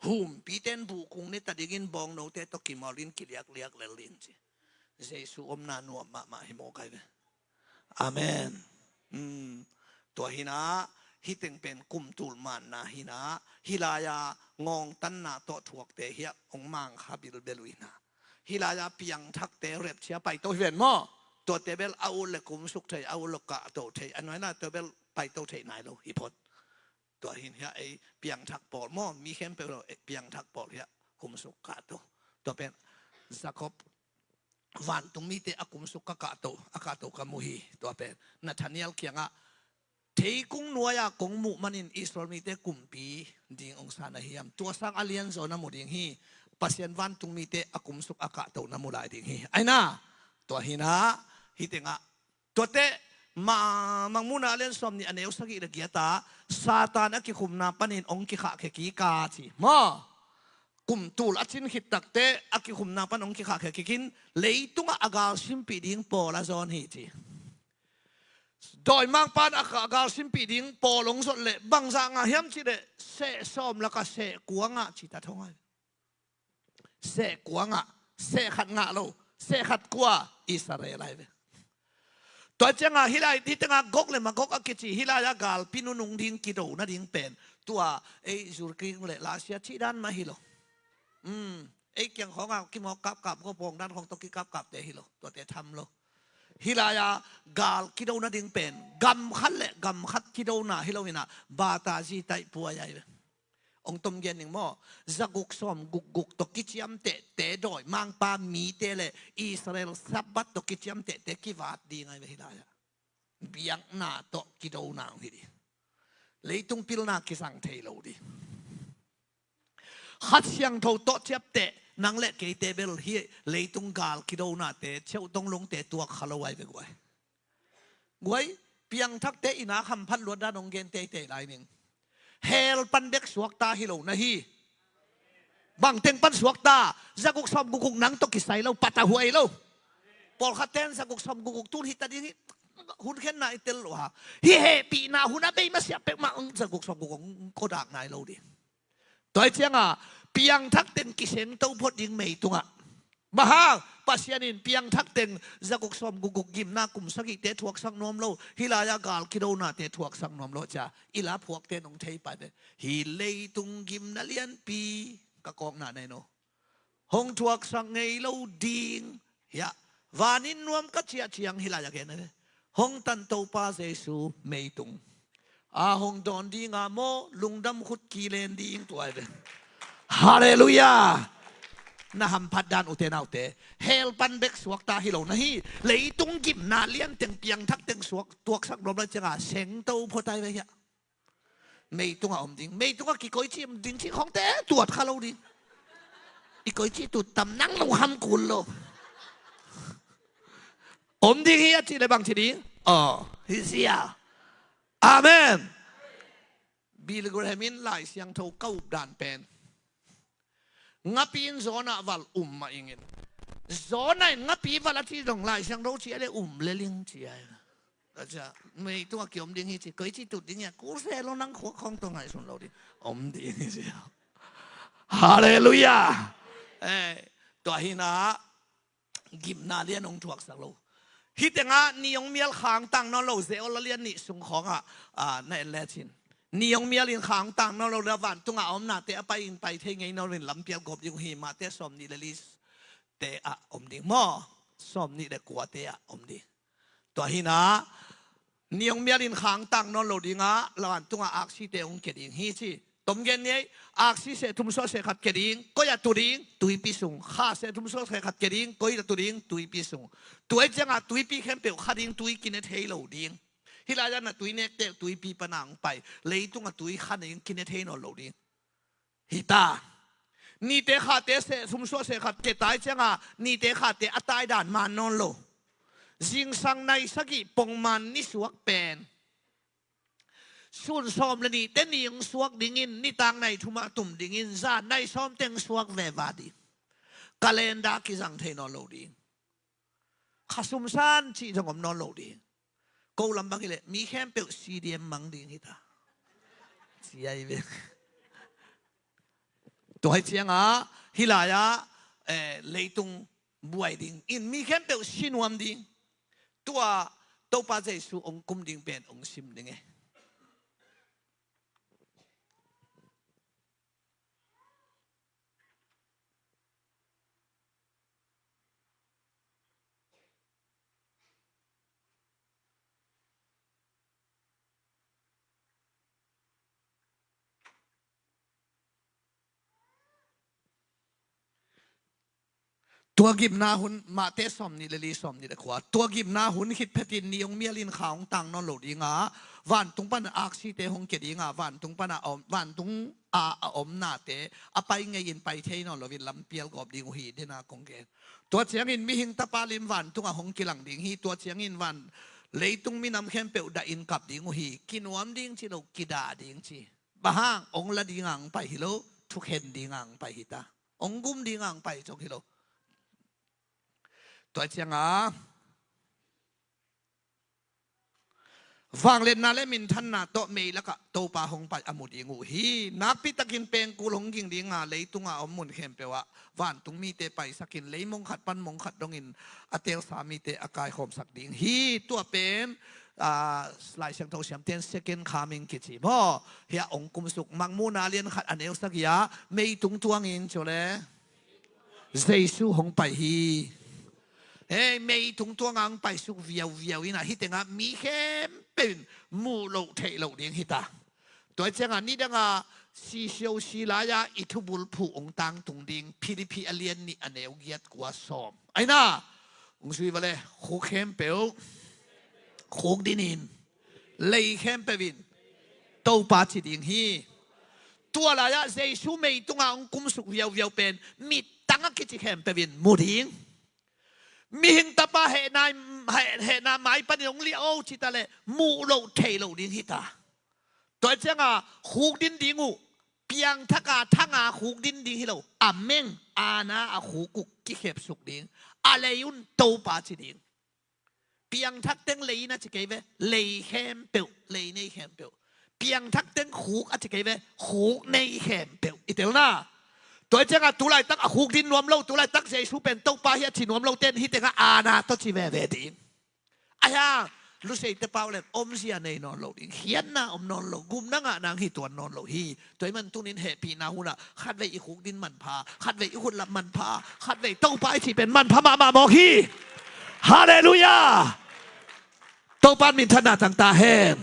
หุมปีเตนบุกุงนี่ตัดดินบองโนเตตกิมอลินกิเลียกเลียกเลลินจิเจสุอมนานัวมาฮิโมไกเวอาเมนตัวหินาฮิตึงเป็นกุมตูลมันนาหินาฮิลายางองตันนาโตถวกเตเฮียองมังคาบิลเบลุยนาฮิลายาเปียงทักเตเร็บเชียไปตัวเวียนมอตัวเตเบลเอาเล็กกุมสุกเทเอาเล็กกะโตเทอันนั้นน่ะตัวเบลไปโตเทไหนเราฮิพดตัวหินเฮียไอเปียงทักปอดมอมีเข้มเปลเปียงทักปอดเฮียกุมสุกกะโตตัวเป็นสกอบวันตรงมีเตอกุมสุกกะโตอากาโตกะมุฮีตัวเป็นนัทานียลเกียงอะเทกุงนัวยากงมุมันอินอิสราเอลมีเตกุมปีดิ่งองศานาฮิยมตัวสังอเลียนโซนามุดิ่งฮีปัสยันวันตรงมีเตอกุมสุกอากาโตนามุลายดิ่งฮีไอน่าตัวหินาฮิติงะตัวเตมังมุนาเล่นสมนี่อันเอวสกิระเกียตาซาตานอกิคุมนาปนินองกิขะเขกีกาจิมากุมตูลอจินหิตักเตอกิคุมนาปนองกิขะเขกิกินเลยตุงอากาสิมปีดิ่งปอละจอนฮิจิโดยมังปานอากาสิมปีดิ่งปอลงสดเละบังจางาเฮียมจิเดเสสอมแล้วก็เสกวงะจิตาทงไอเสกวงะเสขัดงะโลเสขัดกัวอิสราเอลไอตัวเจ้าฮิลายที่ตั้งกกเลยมากกอักจิฮิลายากาลพินุนุงดิ่งกิโดน่าดิ่งเป็นตัวไอจูร์กิงเลยลาเซียที่ด้านมาฮิโลไอเกี่ยงของกิมอกกับก็พงด้านของตกิกับเตฮิโลตัวเตทำโลฮิลายากาลกิโดน่าดิ่งเป็นกำคัดเลยกำคัดกิโดน่าฮิโลวินาบาตาจีไตปัวใหญ่องตมเย็นหนึ่งมั่วจะกุกซ้อมกุกตกิจยมเตะดอยมังปามีเตะเลยอิสราเอลสับบัตตกิจยมเตะกิวาดดีไงไม่ได้เบียงหน้าตกิโดนางฮิดีเลยตุงพิลนากิสังเทโลดีขัดเสียงโทโตเจ็บเตะนังเล็กเกเตเบลฮีเลยตุงกาลกิโดนาเตะเช่าตรงลงเตะตัวขลวยไปกวยเพียงทักเตะอินาคำพันล้วนด้านองเกนเตะหลายหนึ่งเฮลปันเด็กสวกตาฮิโลนะฮีบางเต็งปันสวกตาจะกุกซอมกุกนังตกิใส่เราปัตตาหวยเราปอลขัดเต้นจะกุกซอมกุกตูนฮิตาดีนี่หุ่นแค่ไหนเตลวะฮีเฮปีนาหุ่นอะไรมาเสียเป็กมาจะกุกซอมกุกก็ดักนายเราดิตัวเจ้าเปียงทักเต็งกิเซนเต้าพอดิงไม่ตุงะมาฮะปัสยานินเปียงทักเต็งจะกุกซอมกุกยิมนากุมสกิเตถวกสังนอมโลฮิลายากาลกิโดนาเตถวกสังนอมโลจ้าอิลาพวกเตนองเทยไปเลยฮิเลยตุงยิมนาเลียนปีกะกองนาในโนหงถวกสังเงยโลดิงยะวานินนวมกัจเจียงฮิลายาเกนเลยหงตันโตปาเซซูไม่ตุงหงดอนดิงาโมลุงดำขุดกีเลนดิงตัวไอ้เป็นฮาเลลูยานะฮัมพัดดานอุเทนเอาเตเฮลปันเบกสวกตาฮิโลนะฮีเลยตุงกิมนาเลียนเต็งเปียงทักเต็งสวกตัวสักรบแล้วจะเสียงโตพอตายไปฮะไม่ตุงอมดิงไม่ตุงกี่ก้อยจีมดิงที่ของเตตรวจข้าเราดิอีก้อยจีตุดตำนั่งลงฮัมกุลโลอมดิงฮีจีเลยบางทีนี้ฮิเซียอาเมนบิลกรมินไลเสียงโทเก้าด่านเป็นงับปีนโซน่าวัลมาเองโซน่างับปีวัลที่ตรงไลเสียงเราเชียร์เลยเลลิงเชียร์ก็จะไม่ตัวเกี่ยมดิ้งฮิจิเคยจิตุดดิ้งเนี่ยกูเสียเรานั่งขวางตรงไหนส่วนเราดิดิ้งฮิจิฮาเลลูยาตัวหินากิมนาเลียนองถวกสักโลฮิตงะนิยงเมียลขางตังนอโลเซอลเลียนนิสุงของในเลชินนิยงเมียลินขางตังนอโลเรวันตุงอมนาเตอไปอินไปเทงไงนอรินลำเปียกบยุงหิมาเตสมนิเลลิสเตอดิมอสมนิเดกัวเตอดิตัวหินานิยงเมียลินขางตังนอโลดิงะลวันตุงอักซิเตองเกดิงฮิจิต ตมเกนนี้อาศิเสทุมโซเสขัดเกดิงก็อย่าตุริงตุยปีสุงข้าเสทุมโซเสขัดเกดิงก็อย่าตุริงตุยปีสุงตัวจังอ่ะตุยปีเข้มเปียวขัดดิงตุยกินเทโลดิงฮิลาจันน่ะตุยเนกเตตุยปีปนังไปเลยตุงอ่ะตุยขัดดิงกินเทโนโลดิงฮิตานี่เตขัดเตเสทุมโซเสขัดเกตายจังอ่ะนี่เตขัดเตอัตายด่านมานนโลจิงสังในสกิปงมันนิสวกเป็นส่วนซ้อมละนี่เต้นยังสวกดิ่งินนี่ต่างในทุมาตุ่มดิ่งินซาในซ้อมเต็งสวกเววาดีกาเลนดากิจังเทนอโลดีข้าสมสานชีจังอมนอโลดีกูลำบากเลยมีแค่เปิลซีเดียมมังดิ่งฮิตาซีไอเวตัวให้เชียงอ่ะฮิลายะเลยตุงบวยดิ่งอินมีแค่เปิลชินวมดิ่งตัวป้าใจสู้องคุมดิ่งเป็นองซิมดิ่งไงตัวกิบนาหุนมาเตสอมนี่เลยลีสอมนี่เลยขวาตัวกิบนาหุนคิดเพตินนิยงเมียลินขาวต่างนอนโหลดีงาวันตุงปันอักซีเตหงเกดีงาวันตุงปันอมวันตุงอมนาเตอไปไงยินไปเทนอนโลวินลำเปียลกอบดิงหีเดนากงเกตัวเชียงอินมีหิงตะปาลิมวันตุงหงกิลังดิงฮีตัวเชียงอินวันเลยตุงมีน้ำเข้มเปียวดาอินกับดิงหีกินวมดิงชิโลกิดาดิงชีบ้าองละดิงังไปฮิโลทุกเห็นดิงังไปฮิตาองกุมดิงังไปจงฮิโลตัวเชียงฟังเล่นนาเลมินทันนาโตเมย์แล้วก็โตปาหงไปอมุดิงูฮีนับพิตากินเป็นกูหลงกิงดิงาเลยตุงอมุนเข้มเปวะวันตุงมีเตไปสักินเลยมงขัดปันมงขัดดงอินอเตลสามีเตอากายหอมสักดิงฮีตัวเป็นสไลด์เสียงโทเสียงเตียนเซกินคามิงกิจิพ่อเฮียองกุมสุกมังมูนาเลียนขัดอันเอลสักยาไม่ตุงตัวงินโจเลเจสุหงไปฮีไม่ถุงตัวงังไปสุกเวียวอินะฮิตงะมีเข้มเป็นมูโลเทโลเดียงฮิตาตัวเจ้านี่ดังซีเซียวซีลายาอิทุบุลผู้องตังตุงดิงพิริพิอเลียนนี่อันเอวเกียดกว่าสอมไอ้น่าองสุยว่าเลยโคเข้มเปียวโคดินินเลยเข้มเปวินโตปาจิดิงฮีตัวลายาเจสุไม่ตุงองกุมสุกเวียวเป็นมีตั้งกิจเข้มเปวินมูดิงมีหิงตาปาเหนาไม้ปนิยงเลี้ยวชิตาเลมูโลเทโลดินฮิตาตัวเจ้าหูดินดิงูเปียงทักาทังอาหูดินดิฮิโลอาเมงอาณาอาหูกุกกิเข็บสุกดิงอะไรยุนโตปาจิดิงเปียงทักเต็งเลยนะจิเกยเวเลยแคมเปิลเลยในแคมเปิลเปียงทักเต็งหูอาจิเกยเวหูในแคมเปิลอีเตลน่าตัวเจ้าตุลายตักหูดินนวมเล่าตุลายตักเจสูเป็นโตปาเฮียชินวมเล่าเต้นฮิตเตงอาณาตจิเวดิงอายารู้สึกแต่เปล่าเลยอมเสียในนอนโลดิงเขียนนะอมนอนโลกุมนั่งนางฮิตัวนอนโลฮีตัวมันตุนินเหปีนาหุนะขัดไว้อีหูดินมันพาขัดไว้อีหุ่นละมันพาขัดไว้โตปาที่เป็นมันพามาบอกฮีฮาเลลูยาโตปามินธนาต่างๆแห่ง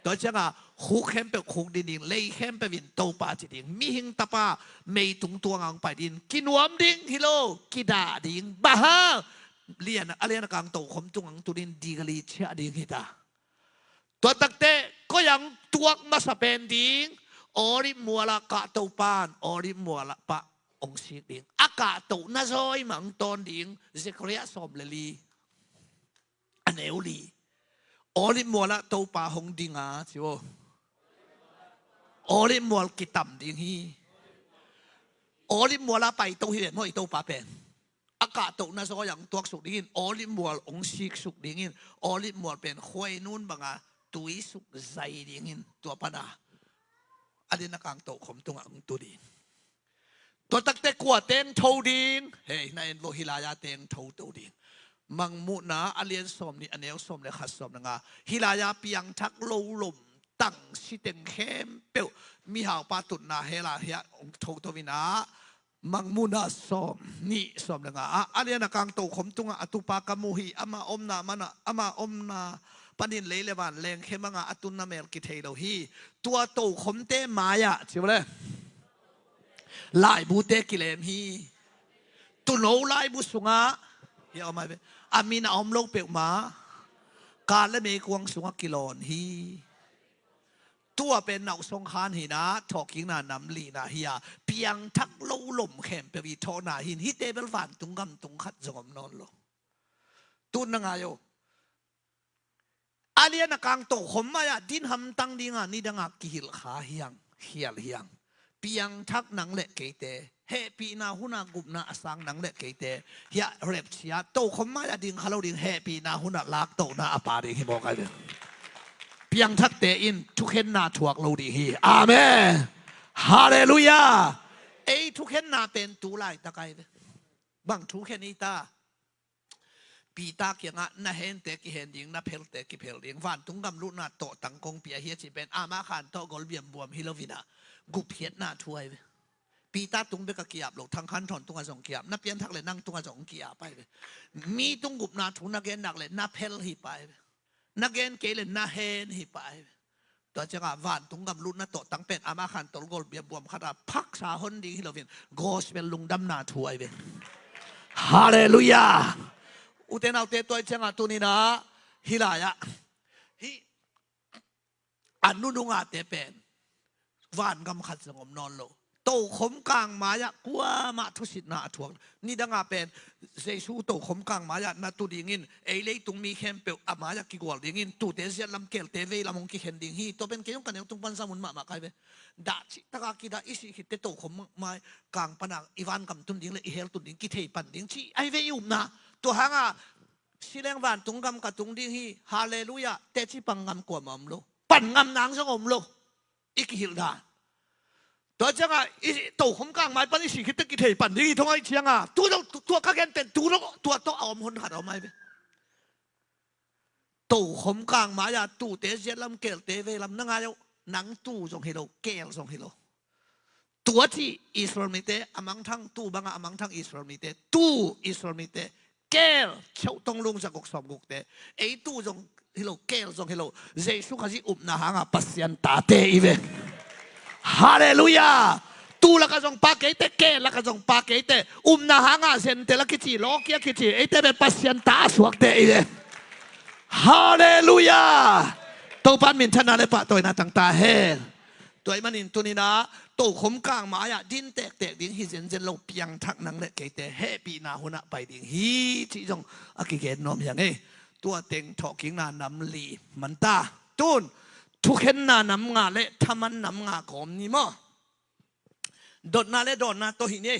ตัวเจ้าหูเข้มเปหูดินดิงเลยเข้มเปวินโตปาจิดิงมีหิงตาปาไม่ตุงตัวงังไปดินกินวมดิงฮิโลกิดาดิงบ้าเลียนอะไรนะกลางโตขมตุงงังตุดินดีกลีเชอดิงฮิตาตัวตักเตก็ยังตัวมาสเปนดิงอริมัวละกะโตปานอริมัวละปะองศิดิงอากาโตนาซอยมังตอนดิงเซครียสอมเลลีอันเอวลีอริมัวละโตปาหงดิงอาจิโออริมัวกิตัมดิงฮีอริมัวละไปโตเหียนห้อยโตปาเป็นอากาศตกนะสก็อย่างตัวสุกดิ้งอลิมัวองศิกสุกดิ้งอลิมัวเป็นห้วยนู่นบางอ่ะตุยสุกใจดิ้งตัวปนาอันนี้นักการตกขมตัวอังตัวดิ้งตัวตักเตกัวเต็งทูดิ้งเฮ้ยในโลหิลายาเต็งทูตัวดิ้งมังมุนาอเลียนสมนี่อันเอลสมเลยขัดสมนะงาหิลายาเปียงทักโลลมตั้งสิเต็งเข้มเปียวมีหาวปาตุนนาเฮลาเฮียทูตัววินามังมุนาสมนี่สมเลยงาอันนี้นักการโตขมตุงอตุปากามุฮีอามาอมนามันอามาอมนาป ปันินเลยเลยวันแรงเข้มงาอตุนนาเมลกิเทโลฮีตัวโตขมเตมายะใช่ไหมเลยลายบูเตกิเลมฮีตุโนลายบุสุงะเฮียเอามาเป็นอามีนาอมโลกเปียกมาการและเมกวงสุงะกิโลนฮีตัวเป็นนักสงครามหินะทอกิงนานำลีนาเฮียเพียงทักโลลมเข้มเปวีทอนาหินฮิเตเบลฟันตุงกำตุงขัดจงมนอนโลตุนนังอายุอาเลียนกังโตขมมายาดินหำตังดิงานี่ดังกิฮิลขาเฮียงเฮียลเฮียงเพียงทักนังเล็กเกเตเฮปีนาหุนากุบนาสังนังเล็กเกเตเฮียเร็บเชียโตขมมายาดิงฮาโลดิงเฮปีนาหุนาลากโตนาอปาดิงฮิบอกกันเลยเพียงทักเตอินทุกเห็นนาถวกโลดิฮีอาเมนฮาเลลูยาไอทุกเห็นนาเป็นตูไลตะไกเลยบังทุกเห็นอีตาปีตาเกียงะน่าเห็นเตกิเห็นยิงน่าเพลเตกิเพลยิงฟันตุงกำลุนาโตตังกงเปียเฮียจิเป็นอามาขันโตกอลเบียมบวมฮิโลวินากุเพียนาถวยปีตาตุงเบกเกียบหลกทางคันถอนตุงกระสงเกียบน่าเปลี่ยนทักเลยนั่งตุงกระสงเกียบไปมีตุงกุบนาทุนนักเกนนักเลยน่าเพลฮีไปนักเกนเกลน่าเห็นฮีไปตัวจังหวะวันตุงกำลุนาโตตังเป็นอามาขันโตกอลเบียมบวมขนาดพักสาหนดีฮิโลวินโกสเป็นลุงดำนาถวยเวฮาเลลูยาอุเทนเอาเตตัวเชงาตุนีนะฮิลายะฮิอันนุนุงอาเตเป็นวานกำขัดสงบนอนโลโตขมกลางมายะกัวมาทุสิตนาทวงนี่ดังอาเป็นเซซูโตขมกลางมายะนาตุดิงินเอเลยตุงมีเข้มเปลอามายะกิกวลดิงินตูเตเซียลำเกลเตเวลำมงกิเห็นดิงฮีตัวเป็นเกี่ยวกันยังตุงปันสมุนมาใครเวดาชิตะกากิดาอิสิคิเตโตขมมากลางปนังอีวานกำตุนดิงเลยอีเฮลตุนดิงกิเทปันดิงชีไอเวยุมนะตัวหางาสิเลงวันตุงกำกับตุงดิงฮีฮาเลลูยาเตชิปังกำกว่ามัมโลปั่นกำนางสงมโลอีกฮิลดาตัวจังอ่ะตัวขมกลางไม้ปันสิคิดตะกิเทปันดิงฮีทงไอเชียงอ่ะตัวข้าแกนเป็นตัวต้องเอาคนหัดเอาไม้ไปตัวขมกลางไม้อะตัวเตเซียลำเกลเตเวลำนั่งไงหนังตู้ส่งฮิโลเกลส่งฮิโลตัวที่อิสราเอลมีเตอมังทั้งตู้บางอมังทั้งอิสราเอลมีเตตู้อิสราเอลมีเตเกลเช่าตรงลงจากกสอบกุกเตไอตู้ส่งฮิโลเกลส่งฮิโลเจสุขจิอุบนาหางปัสยันตาเตอีเวฮาเลลูยาตู้ละก็ส่งปากเกตเกลละก็ส่งปากเกตนาหางเซนเตละกิจิโลเกียกิจิไอเตเป็นปัสยันตาสวกเตอีเวฮาเลลูยาตัวปันมินชนะเลยปะตัวน่าต่างตาเฮตัวมันอินตัวนี้นะตัวขมกลางมาอะดินแตกดิ้งฮิเซนเซนเราเพียงทักนังเล็กเกตเฮปีนาหุนะไปดิ้งฮีที่จงอากิเกตนอมอย่างนี้ตัวเต็งทอกิงนานำลีมันตาตุนทุกเห็นนานำงาเละทำมันนำงากอมนี่มั้งโดนนาเละโดนนาตัวหินี่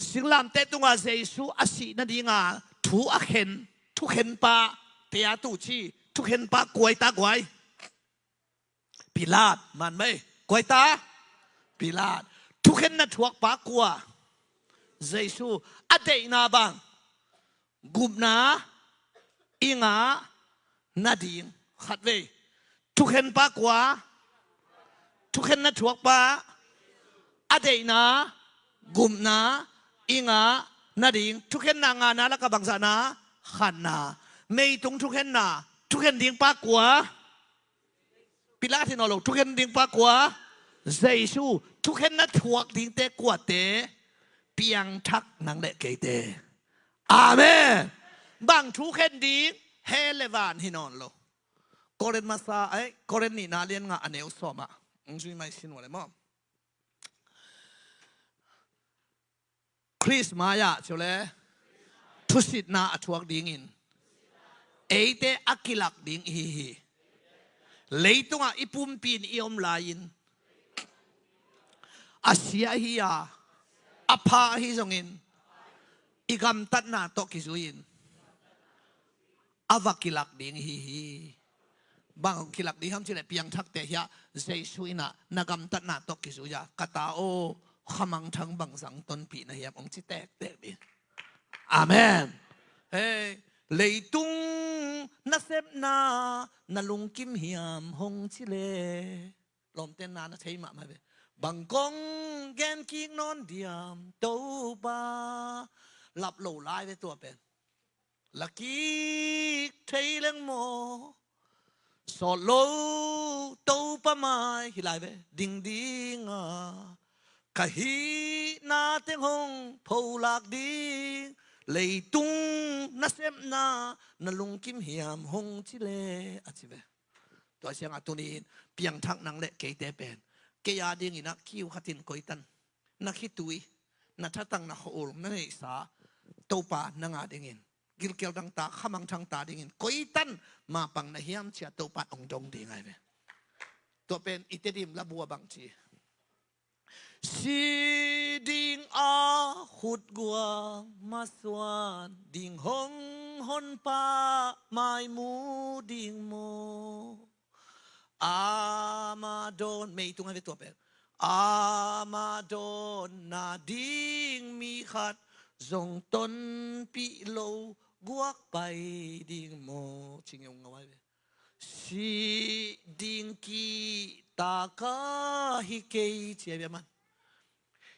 สิ่งลำเตตุงอาเซซูอาศินาดีงาทุกเห็นทุกเห็นปะเตียตุชีทุกเห็นปะกวยตากวยปิลาดมันไหมกวยตาปิลาดทุกเห็นนัดถวกปะกัวเจซูอเดย์นาบังกุบนาอิงานาดิงขัดเวทุกเห็นปะกัวทุกเห็นนัดถวกปะอเดย์นากุบนาอิงานาดิงทุกเห็นนางานาและกบังสานาขันนาไม่ตรงทุกเห็นนาทุกเห็นดิ้งปากกัวปิลาที่นอลทุกเห็นดิ้งปากกัวเจซูทุกเห็นนัดถวกดิ้งเตะกัวเตะเปียงทักนังเล็กเกเตอาเมนบางทุกเห็นดิ้งเฮเลวานที่นอนโลกอเรนมาซาไอกอเรนนี่นาเลียนงาอันเอลสอมาช่วยไม่ชินวะเลยมั้งคริสมายาเชียวเลยทุสิตนาถวกดิ้งอินเอเตอักิลักดิ้งฮีเลยตรงอิปุ่มปีนอิอมลายินอาเซียฮียาอภาฮิซงอินอิกำตัดนาตกิซุอินอาวกิลักดิ้งฮีบางกิลักดิ้งคำที่เลยเพียงทักเตะยาเจสุอินะนักำตัดนาตกิซุยากตาโอขมังทั้งบางสังต้นปีนะเฮียองจิแตกเตะบีอาเมนเฮ้เลยตุงนัเซบนานาลุงกิมเฮียมหงชิเลลมเต้นนานะใช่ไหมไม่เว้บังกงแกนกิกนอนเดียมโตบาหลับโหลไล่ไปตัวเป็นลักกี้เทเลงโม สอโลโตปะไม้ฮิลายเวดิงดิงกะฮีนาเตงหงโพลากดิงเลยตุงนาเซมนานาลุงกิมเหียมหงจิเลอะจิเวตัวเสียงอะตุนีเปียงทักนังเละเกเตเป็นเกียดิงอีนักคิวขัตินกอยตันนักฮิตุยนักทัตังนักโอลนั่นเองสาโตปานังอาดิงินกิลเกลดังตาขมังทังตาดิงินกอยตันมาปังนาเฮียมเชียโตปาองดงดีไงเว้ตัวเป็นอิตดิมละบัวบางทีสีดิงอาขุดกัวมาสวานดิงหงหนปาไม้มูดิงโมอามาโดนไม่ตุงให้ตัวเป็นอามาโดนนาดิงมีขัดทรงต้นปิโลกวกไปดิงโมชิงยงเอาไว้สีดิงกีตากาฮิเกยเจียบมัน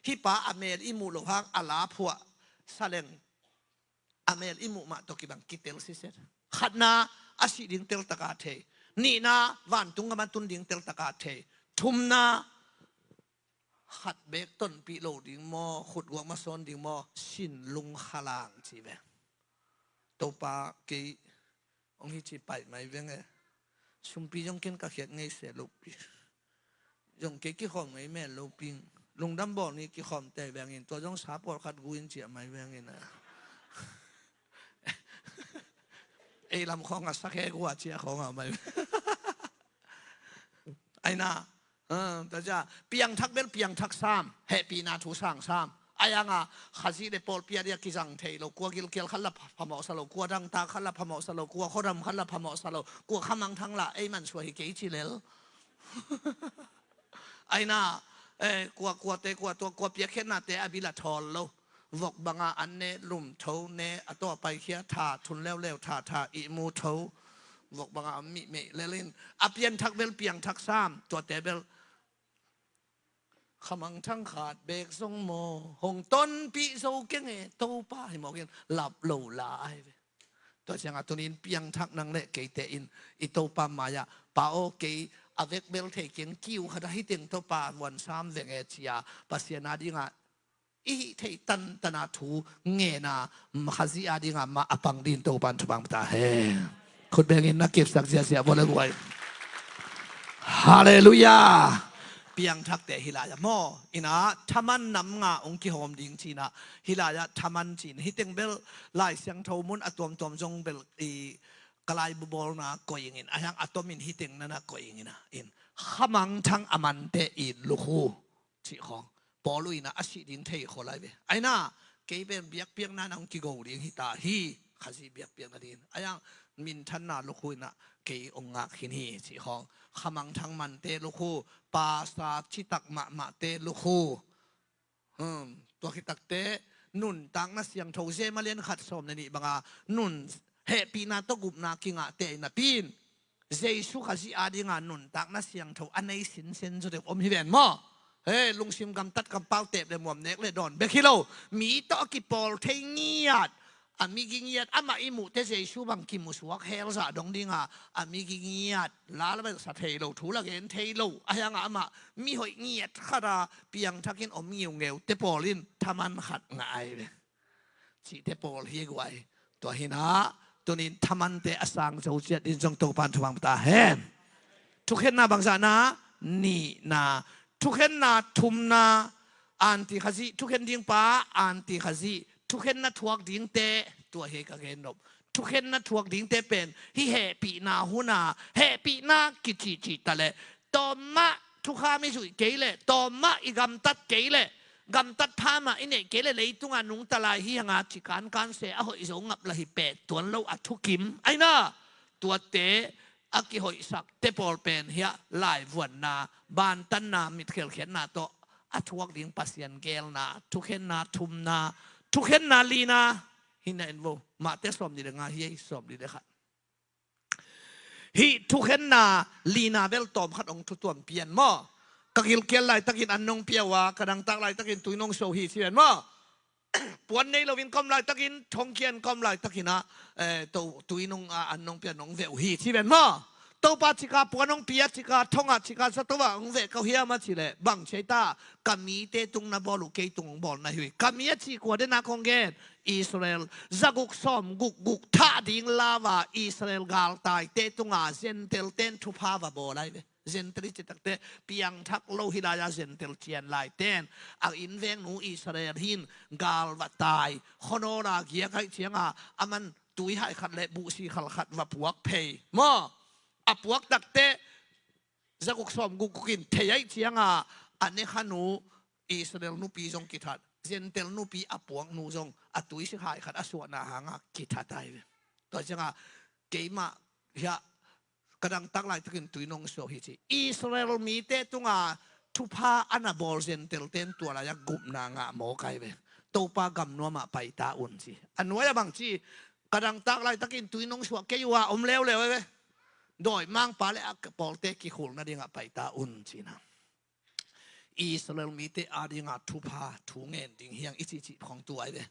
ฮิปาอเมรอิมุโลหังอาลาพัวซาเลงอเมรอิมุมาตกิบังกิเตลซิเซตขัดนาอาศิดิงเตลตะกาเทนี่นาวันตุงกับมันตุนดิงเตลตะกาเททุมนาขัดเบกต้นปีโลดิงมอขุดวงมาซอนดิงมอชินลุงขลางจีเบตัวปากีองฮิจิไปไม่เวงเอชุมปียงเกินกะเขียดไงเสียลูกปียงเกกี่ของไงแม่ลูกปิงลุงดำบอกนี่กี่ของแต่แบงเงินตัวจงสาปอดขัดกูอินเจียไม่แบงเงินนะไอ้ลำของสักแค่กูเจียของไม่ไอ้น่าแต่จะเปียงทักเบลเปียงทักซ้ำเฮปีนาทูสร้างซ้ำไอ้ยังข้าซีเดปอลเปียเดียกิจังเทโลกัวกิลเกลขันละพมอสโลกัวดังตาขันละพมอสโลกัวขดำขันละพมอสโลกัวขมังทั้งละไอ้มันช่วยเกยจิเลลไอ้น่ากลัวเตกลัวตัวกลัวเปียแค่นาเตอบิลาทอลโลวกบังอันเนลุ่มเทเนต่อไปเขียถาทุนแล้วถาอิมูเทวกบังมิเมเลลินอเปียนทักเบลเปียงทักซ้ำตัวเตเบลขมังทั้งขาดเบกทรงโมหงต้นปีโซเก่งโตป้าให้หมอกินหลับโลลายตัวเชียงตัวนี้เปียงทักนังเละเกยเตอินอิโตปามายาปาโอเกยavec bel te ken kiu khada hiting to pa wan sam veng e chia pasiana dinga i te tan tana thu nge na khazi adinga ma apang din to pan thubang ta he khut bengin na kip sak sia sia bole guai hallelujah piang thak te hilaya mo ina thaman nam nga ong ki hom ding china hilaya thaman chin hiting bel lai siang tho mun atom tom jong bel iกลายบุบอลนะก็ยังอินอายังอะตอมินฮิติงนั่นนะก็ยังอินอินขมังทั้งอมันเตอินลูกหูที่ของปอลุยนะอาศิดินเทยขอไล่ไปไอ้น่าเกย์เป็นเบียกเปียกนั่นองกิโกดิงฮิตาฮีข้าซีเบียกเปียกนั่นดินอายังมินทันนาลูกหูนะเกย์องค์ขินฮีที่ของขมังทั้งมันเตลูกหูปาสาชิตักมะเตลูกหูตัวขิตักเตนุนตังนะเสียงโถเซมาเลียนขัดสมในนี้บางนุนเฮปีนาตกุบนากิงะเตนะปีนเจสุขสิอาดิงานุนตักนะเสียงเท่าอันในสินเซนจุดอมฮิเวนมอเฮ้ลุงซิมกำตัดกำเป้าเตะเลยหมวมเน็กเลยดอนเบคิโลมีตอกิปอลเทงียดมีกิงเงียดมาอิมุเตเจสุบังกิมุสวักเฮลซาดงดิงามีกิงเงียดลาแล้วเป็นสัตเทโลถูละเกนเทโลยังมามีหอยเงียดข้าราเปียงทักินอมเงียวเงวเตปอลินทามันขัดง่ายเลยสิเตปอลเฮียกไว้ตัวหินะตัวนี้ทำมันเตอสังเจ้าเจ็ดดินจงตกปันทวังตาเห็นทุกเห็นนาบางสานะนี่นาทุกเห็นนาทุมนาอันติขจีทุกเห็นดิ้งป้าอันติขจีทุกเห็นนาทวกดิ้งเตตัวเฮกเกนนบทุกเห็นนาทวกดิ้งเตเป็นฮิเฮปีนาหูนาเฮปีนากิจิจิตะเลตอมะทุกข้าไม่สุยเกยเลตอมะอีกำตัดเกยเลกำตัดพามาอินเนเกลเลยตุงานุงตะลายฮีหงาจิการเสียหอยสงงับละหิเป็ดตัวเราอัทุกิมไอ้น่าตัวเตอักกิหอยสักเตปอลเป็นเฮียลายวันนาบานตันนามิดเขลเขียนนาโตอัทวกดิ่งปัสยันเกลนาทุกเห็นนาทุมนาทุกเห็นนาลีนาฮินเอ็นโวมาเตสอมดีเดงาเฮียสอมดีเดขัดฮิทุกเห็นนาลีนาเวลตอมขัดองทุตัวเปลี่ยนหม้อตะกิลเกลไลตะกินอันนงเปียวากระดังตักไลตะกินตุยนงโซฮีสิเห็นมั้ยปวนในเราวินกอมไลตะกินทงเคียนกอมไลตะกินนะตุยนงอันนงเปียนงเววฮีสิเห็นมั้ย ตัวปัจจิกาปวนองปียจิกาทงอาจิกาสัตว์องเวกเขาเฮียมาสิเลยบังเชตากามีเตตุงนาบอลุเกตุงบอลนาหุยกามีจิกว่าเดนาคงเกนอิสราเอลจักุกซอมกุกท่าดิ่งลาวาอิสราเอลกาลตายเตตุงอาเซนเตลเตนทุพาวาบอลไลเวเซนเตลิจิตักเตปียังทักโลหิลายาเซนเตลเจียนไลเตนอักอินเวงนูอิสราเอลหินกาลวาตายฮอนอราเกียไกเชียงอามันตุยให้ขัดเละบุษีขัดขัดว่าพวกเพย์มออพวกตักเตะจะกุกสมกุกกินเทียเชียงอันนี้ขนูอิสราเอลนูปีจงกิทัดเซนเตลนูปีอพวกนูจงตุยสิให้ขัดอสวนาหางกิทัดได้ตัวจังเกี่ยมาเฮียกระดังตักไล่ตะกินตุยนงโซฮิจิอิสราเอลมีเตตุงทุพาอันบอลเซนเตลเตนตัวอะไรกุมนางโมไกเวตัวปากำนัวมาไปตาอุ่นจีอันนัวยบางจีกระดังตักไล่ตะกินตุยนงสวกเกี่ยวอมเลวเลยเว้ยโดยมังปาเลอักปอลเตกิขุลนั่นเองไปตาอุ่นจีนะอิสราเอลมีเตอาดิงาทุพาทุเงินดิ่งเฮียงอิจิของตัวไอ้เว้ย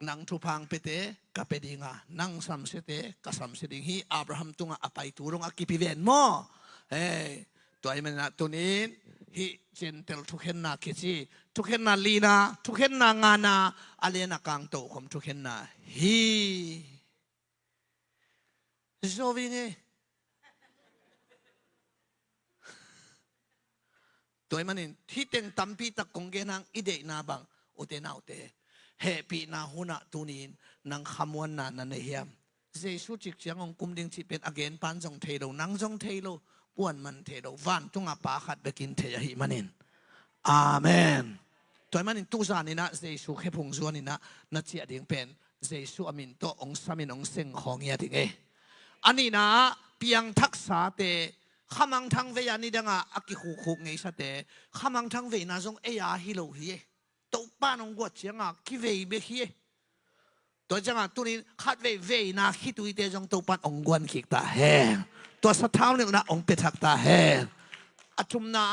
นังทุพังเปเตกับเปดิงานังสัมเสเตกับสัมเสดิงฮีอับราฮัมตุงอไปตูรงกิปิเวนมอเฮ้ตัวไอ้มันนะตัวนี้ฮีเจนเตลทุกเห็นนาคิจิทุกเห็นนาลีนาทุกเห็นนางานาอะไรนักกังโตคมทุกเห็นนาฮีโจวิงเอตัวมันนี่ที่เต็งตัมปีตะกงเกนังอิเดนาบังอุเตนาอุเตเฮปีนาหุนาตุนินนังขมวนนานันเฮียมเจสุจิกเสียงองคุมดิงจิเป็นอเกนปันจงเทโลนังจงเทโลกวนมันเทโลวันตุงอาปาขัดไปกินเทียหิมันนินอาเมนตัวมันนี่ตุสานินะเจสุเขพงจวนินะนัดเจียดิงเป็นเจสุอามินโตองสามินองเซงของเงียดิงเออันนี้นะเพียงทักษะเตข้ามังทั้งเวียนี่ดังอากิคุคุไงสัตย์ข้ามังทั้งเวียน่าจงเอียฮิโลฮีตัวป้านองกวดเชียงกิเวียเบฮีตัวจังตัวนี้ขัดเวียน่าคิดตัวเดียจงตัวป้านองกวนขิกตาเฮตัวสะท้าวเนี่ยนะองเปทักตาเฮอัจุมนา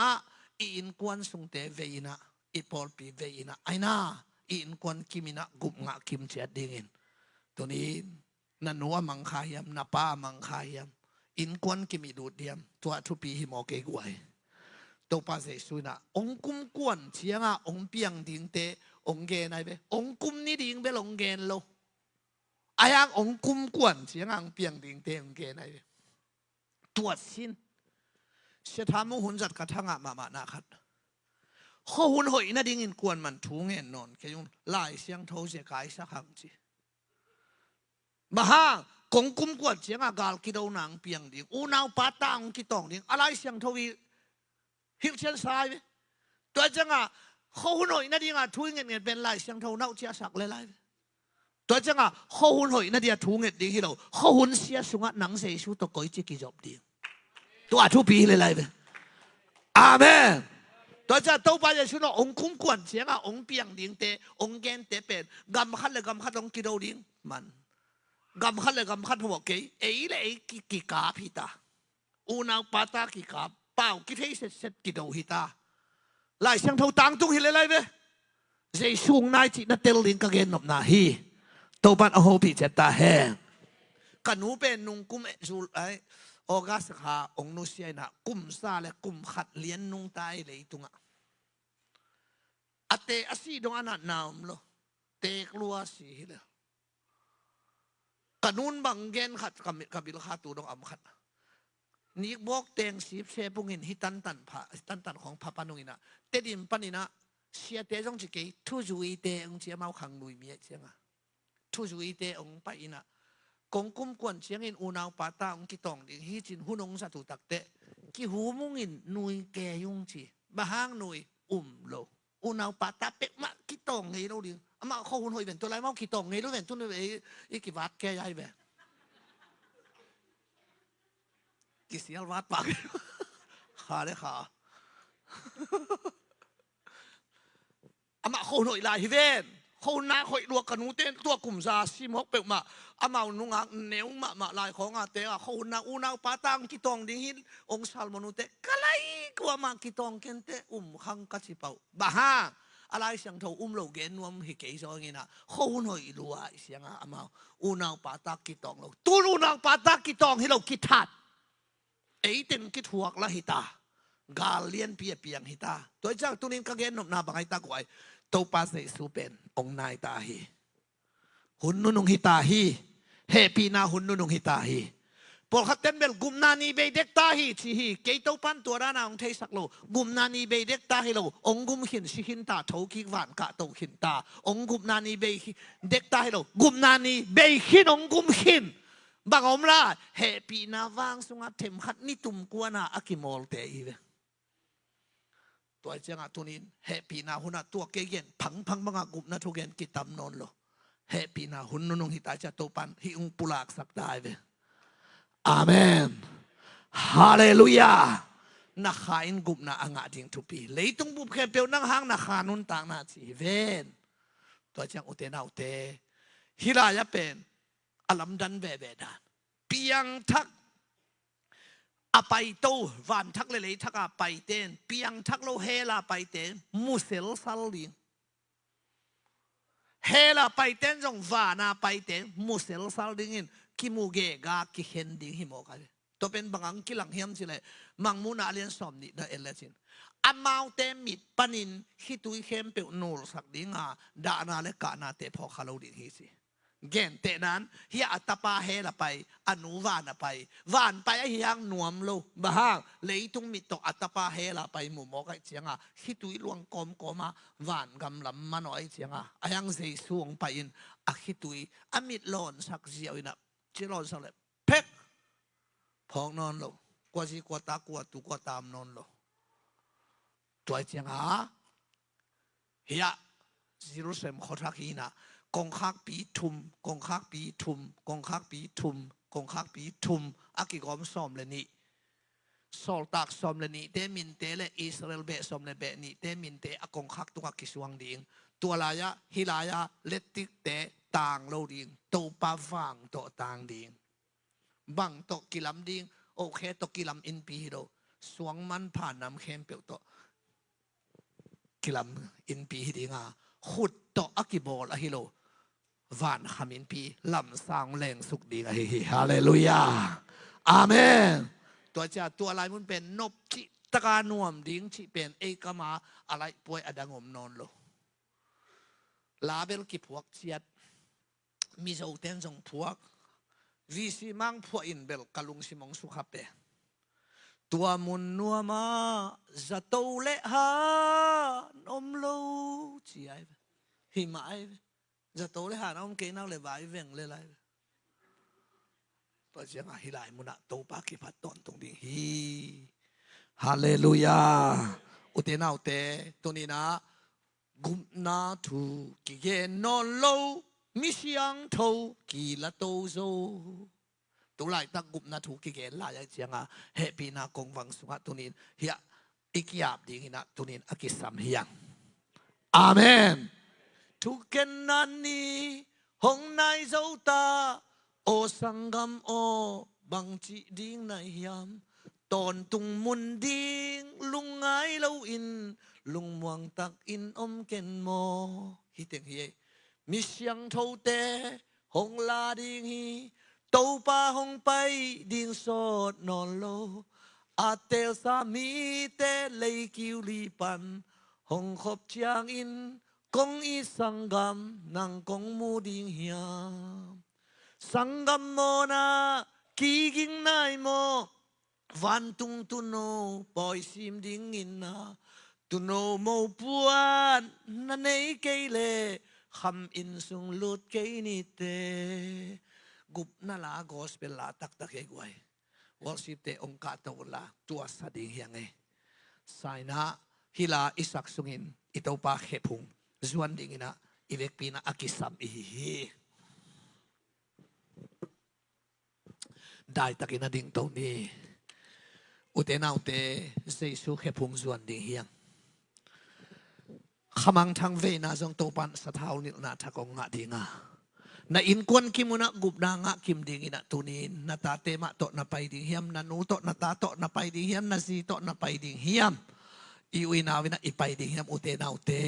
อินกวนสุงเตเวียนะอีพอลปีเวียนะไอ้น่าอินกวนกิมินะกุบงะกิมเจียดดิ่งตัวนี้นันนัวมังคายมนาป้ามังคายมอินกวนกิมิดูดเดียมตัวทุปีหิมอเกกวยตัวป้าเสสุนะองกุมกวนเชียงองเปียงดิ่งเตองเกนไอเบองกุมนี่ดิ่งเบลองเกนโลอายังองกุมกวนเชียงองเปียงดิ่งเตองเกนไอเบตัวสินเสถามุหุนจัดกระทั่งมานาคัดข้อหุ่นหอยน่าดิ่งอินกวนมันทุ่งเงินนอนแค่ยุงไล่เสียงโทเสียกายสักครั้งจีมาฮะกงกุมกวดเสียงอากาศกิโดนังเปียงดิ่งอูนาวปาตังกิตองดิ่งอะไรเสียงทวีฮิวเชนสายตัวจังเขาหุ่นหอยน่าดิ่งทุ่งเงินเป็นไรเสียงทวนาวเชียสักเลยตัวจังเขาหุ่นหอยน่าดิ่งทุ่งเงินดิ่งฮิโลเขาหุ่นเสียสุงหนังเสียสุตะก้อยจิกิจบดิ่งตัวทุปีเลยอาเมนตัวจะตัวไปจะชุนองคุมกวนเสียงองเปียงดิ่งเตองเกนเตเป็นกำคัดเลยกำคัดองกิโดดิ่งมันกำคัดเลยกำคัดหัวเกยเลยกิกาพิตาอูนาวปาตากิกาเป่ากิเทเสร็จกิโดฮิตาหลายเสียงเท่าตังตุ้งฮิเลยเจสุงนายจิตนัดเตลิงกังเกนนบนาฮีตัวปันอโหปิเจตาแหงกันหูเป็นนุงกุมจูไอออกัสขาองนุเซียนะกุมซาและกุมขัดเลี้ยนนุงตายเลยตุงอเตอสีดงอนันนามโลเตกลัวสีเลยกันุนบังเกนขัดกับบิลขาตูดงอัมขัดนี่บอกเตงสีเชปุงินฮิตันตันของพระปานุงินะเตดิมปานินะเชียเตจงจิเกยทุจุยเตองเชียมาขังลุยเมียเชียงทุจุยเตองไปอินะกงกุมกวนเชียงอินอูนาวปาตาองกิตองดิฮิจินหุนงสัตุตักเตกิหูมุงินนุยแกยุงจีบะฮางนุยโลอูนาวปาตาเป็กมะกิตองไงเราดิอามาข้อหุ่นหอยเป็นตัวไรมั่งกิตองไงเราเป็นตัวนี้อีกิวัดแกใหญ่แบบกิเสียวัดปากขาเลยขาอามาข้อหุ่นหอยลายฮิเวนข้อหุ่นน้าหอยลวกกันนูเต้นตัวกลุ่มซาซิมฮกเป็กมาอามาหนุ่งเนื้อมาลายของอาเตะข้อหุ่นน้าอูนาวปาตังกิตองดิ้งหินองซาลมนุเตะกะไรกว่ามากิตองเกนเตขังกัจจิเปาบ้าฮะอะไรเสียงเท่าโลเกนวมฮิเกยโซงี้นะข้อหุ่นหอยรัวเสียงอามาอูนาวปาตังกิตองเราตัวอูนาวปาตังกิตองให้เรากิทัด ten ki thuak la hita galian pia piang hita toi chang tunin ka gen nop na bangai ta kwai to pa se su pen ong nai ta hi hun nu nung hita hi happy na hun nu nung hita hi pol khaten bel gumna ni be dek ta hi chi hi ke to pan tua ra na ong thei sak lo gumna ni be dek ta hi lo ong gum hin si hin ta tho ki wan ka to hin ta ong gumna ni be dek ta hi lo gumna ni be hin ong gum hin bang om la happy na wang sunga them khat ni tum kwa na akimol te i veตัวเจ้าตัวนี้เฮปีนาหุนตัวเกี่ยนพังพังบังกุบนาทุกเกนกิตามนนโลเฮปีนาหุนนงหิตาจะโตปันหิอุงปุลากสักได้เวอาเมนฮาเลลูยานักขาอินกุบนาอ่างดิ่งทุปีเลยต้องบุบแค่เปียวนั่งหางนักขานุนต่างนาจีเวนตัวเจ้าอุเตนาอุเตฮิลายะเป็นอลัมดันเวเวดานเปียงทักอไปโตวันทักเลยทักอไปเต้นเปียงทักโลเฮลาไปเต้นมุเซลซัลลิงเฮลาไปเต้นจงวานาไปเต้นมุเซลซัลลิงกิมูเกกากิเฮนดิงฮิโมกันตัวเป็นบางกิลังเฮียมสิเลยมังมูนาเลียนสอมนิดาเอเลจินอามาวเตมิดปนินฮิตุยเข้มเปนูรสักดิงาดานาเลกานาเตพอคาโลดิงฮิสิเกนเตนั้นเฮียอัตปาเฮละไปอนุวานไปวานไปไอเฮียงนวมโลบ้าเลยตุงมิตกอัตปาเฮละไปหมู่หมอกไอเจียงอ่ะฮิตุยลวงกอมกอมาวานกำลำมาหน่อยเจียงอ่ะไอยังเสียสวงไปอินอะฮิตุยอามิดหลอนสักเจียวอินะจีหลอนสักเลยเพ็กพองนอนโลกว่าจีกว่าตากว่าตุกว่าตามนอนโลตัวเจียงอ่ะเฮียจิรุเซมขอทักฮีนะกองคักปีทุมกองคักปีทุมกองคักปีทุมกองคักปีทุมอากิกอมซอมเลนี่สอลตักซอมเลนี่เตมินเตเลอิสราเอลเบซอมเลเบนี่เตมินเตอกองคักตุกกิสวงดิงตัวลายะฮิลายะเลติกเตต่างโลดิงโตปาฟังโตต่างดิงบังโตกิลัมดิงโอเคโตกิลัมอินปีฮิโดสวงมันผ่านน้ำเข้มเปียวโตกิลัมอินปีฮิดิงาขุดโตอากิบอลอะฮิโลวานขมินปีลำสางแรงสุขดีกันฮาเลลูยาอาเมนตัวเจ้าตัวอะไรมันเป็นนบจิตกานวมดิ้งจิเป็นเอกมาอะไรป่วยอดังอมนอนโลลาเบลกิพวกเชียดมีเจ้าเต้นจงพวกวิสิมังพวกอินเบลกะลุงสิมงสุขเปตัวมุนนัวมาจะโตเลหานอมโลจีไอหิมะไอจะโตเลยหาน้องเกนักเลยบายเวงเลยไรตัวเจ้าฮิลายมุนะโตปากิพัดตอนตรงนี้ฮีฮาเลลูยาอุเตนาอุเตตัวนี้นะกุมนาทูกิเกนอนโลมิเชียงโทกีละโตโซตัวไรตักกุมนาทูกิเกนลายเจียงอ่ะเฮปีนากงวังสุขตัวนี้เฮียอิกยาบดีนะตัวนี้อากิสัมเฮียงอาเมนทุกเกนันนี้หงนายเจ้าตาโอสังกำโอบังจีดิ้งในยามตอนตุงมุนดิ้งลุงไงเล่าอินลุงมวงตักอินอมเกนโมฮิเตงเฮมิเสียงเท่าเตหงลาดิ้งฮีโตปาหงไปดิ้งสดนอนโลอาเตลสามีเตเลยกิวลีปันหงขบเชียงอินกงอีสังกัมนังกงมูดิงเฮียสังกัมโมนากีกิงนายโมวันตุงตุโนปอยซิมดิงอินนาตุโนโมปวนนันเอเกเลคำอินสุงลุดเกนิเตกุบนาลากอสเปลาตักตะเกกไว้วอลสิเตองค์กาตวลาตัวสดิงเฮียงเอไซนาฮิลาอิสักสุงินอิโตปาเขพุงจวนดิ่งนะอีเวกปีนะอากิสัมอีได้ตะกินดิ่งตรงนี้อุเตนาอุเตเซซูเขพุงจวนดิ่งเฮียงขมังทางเวนะจงโตปันสะเทานิลนาทะกงงะดิ่งอ่ะna inkwan kimu na gup na nga kim ding ina tunin na tate ma to na pai ding hiam na nu to na ta to na pai ding hiam na si to na pai ding hiam iwi na ipay ding hiam ute na ute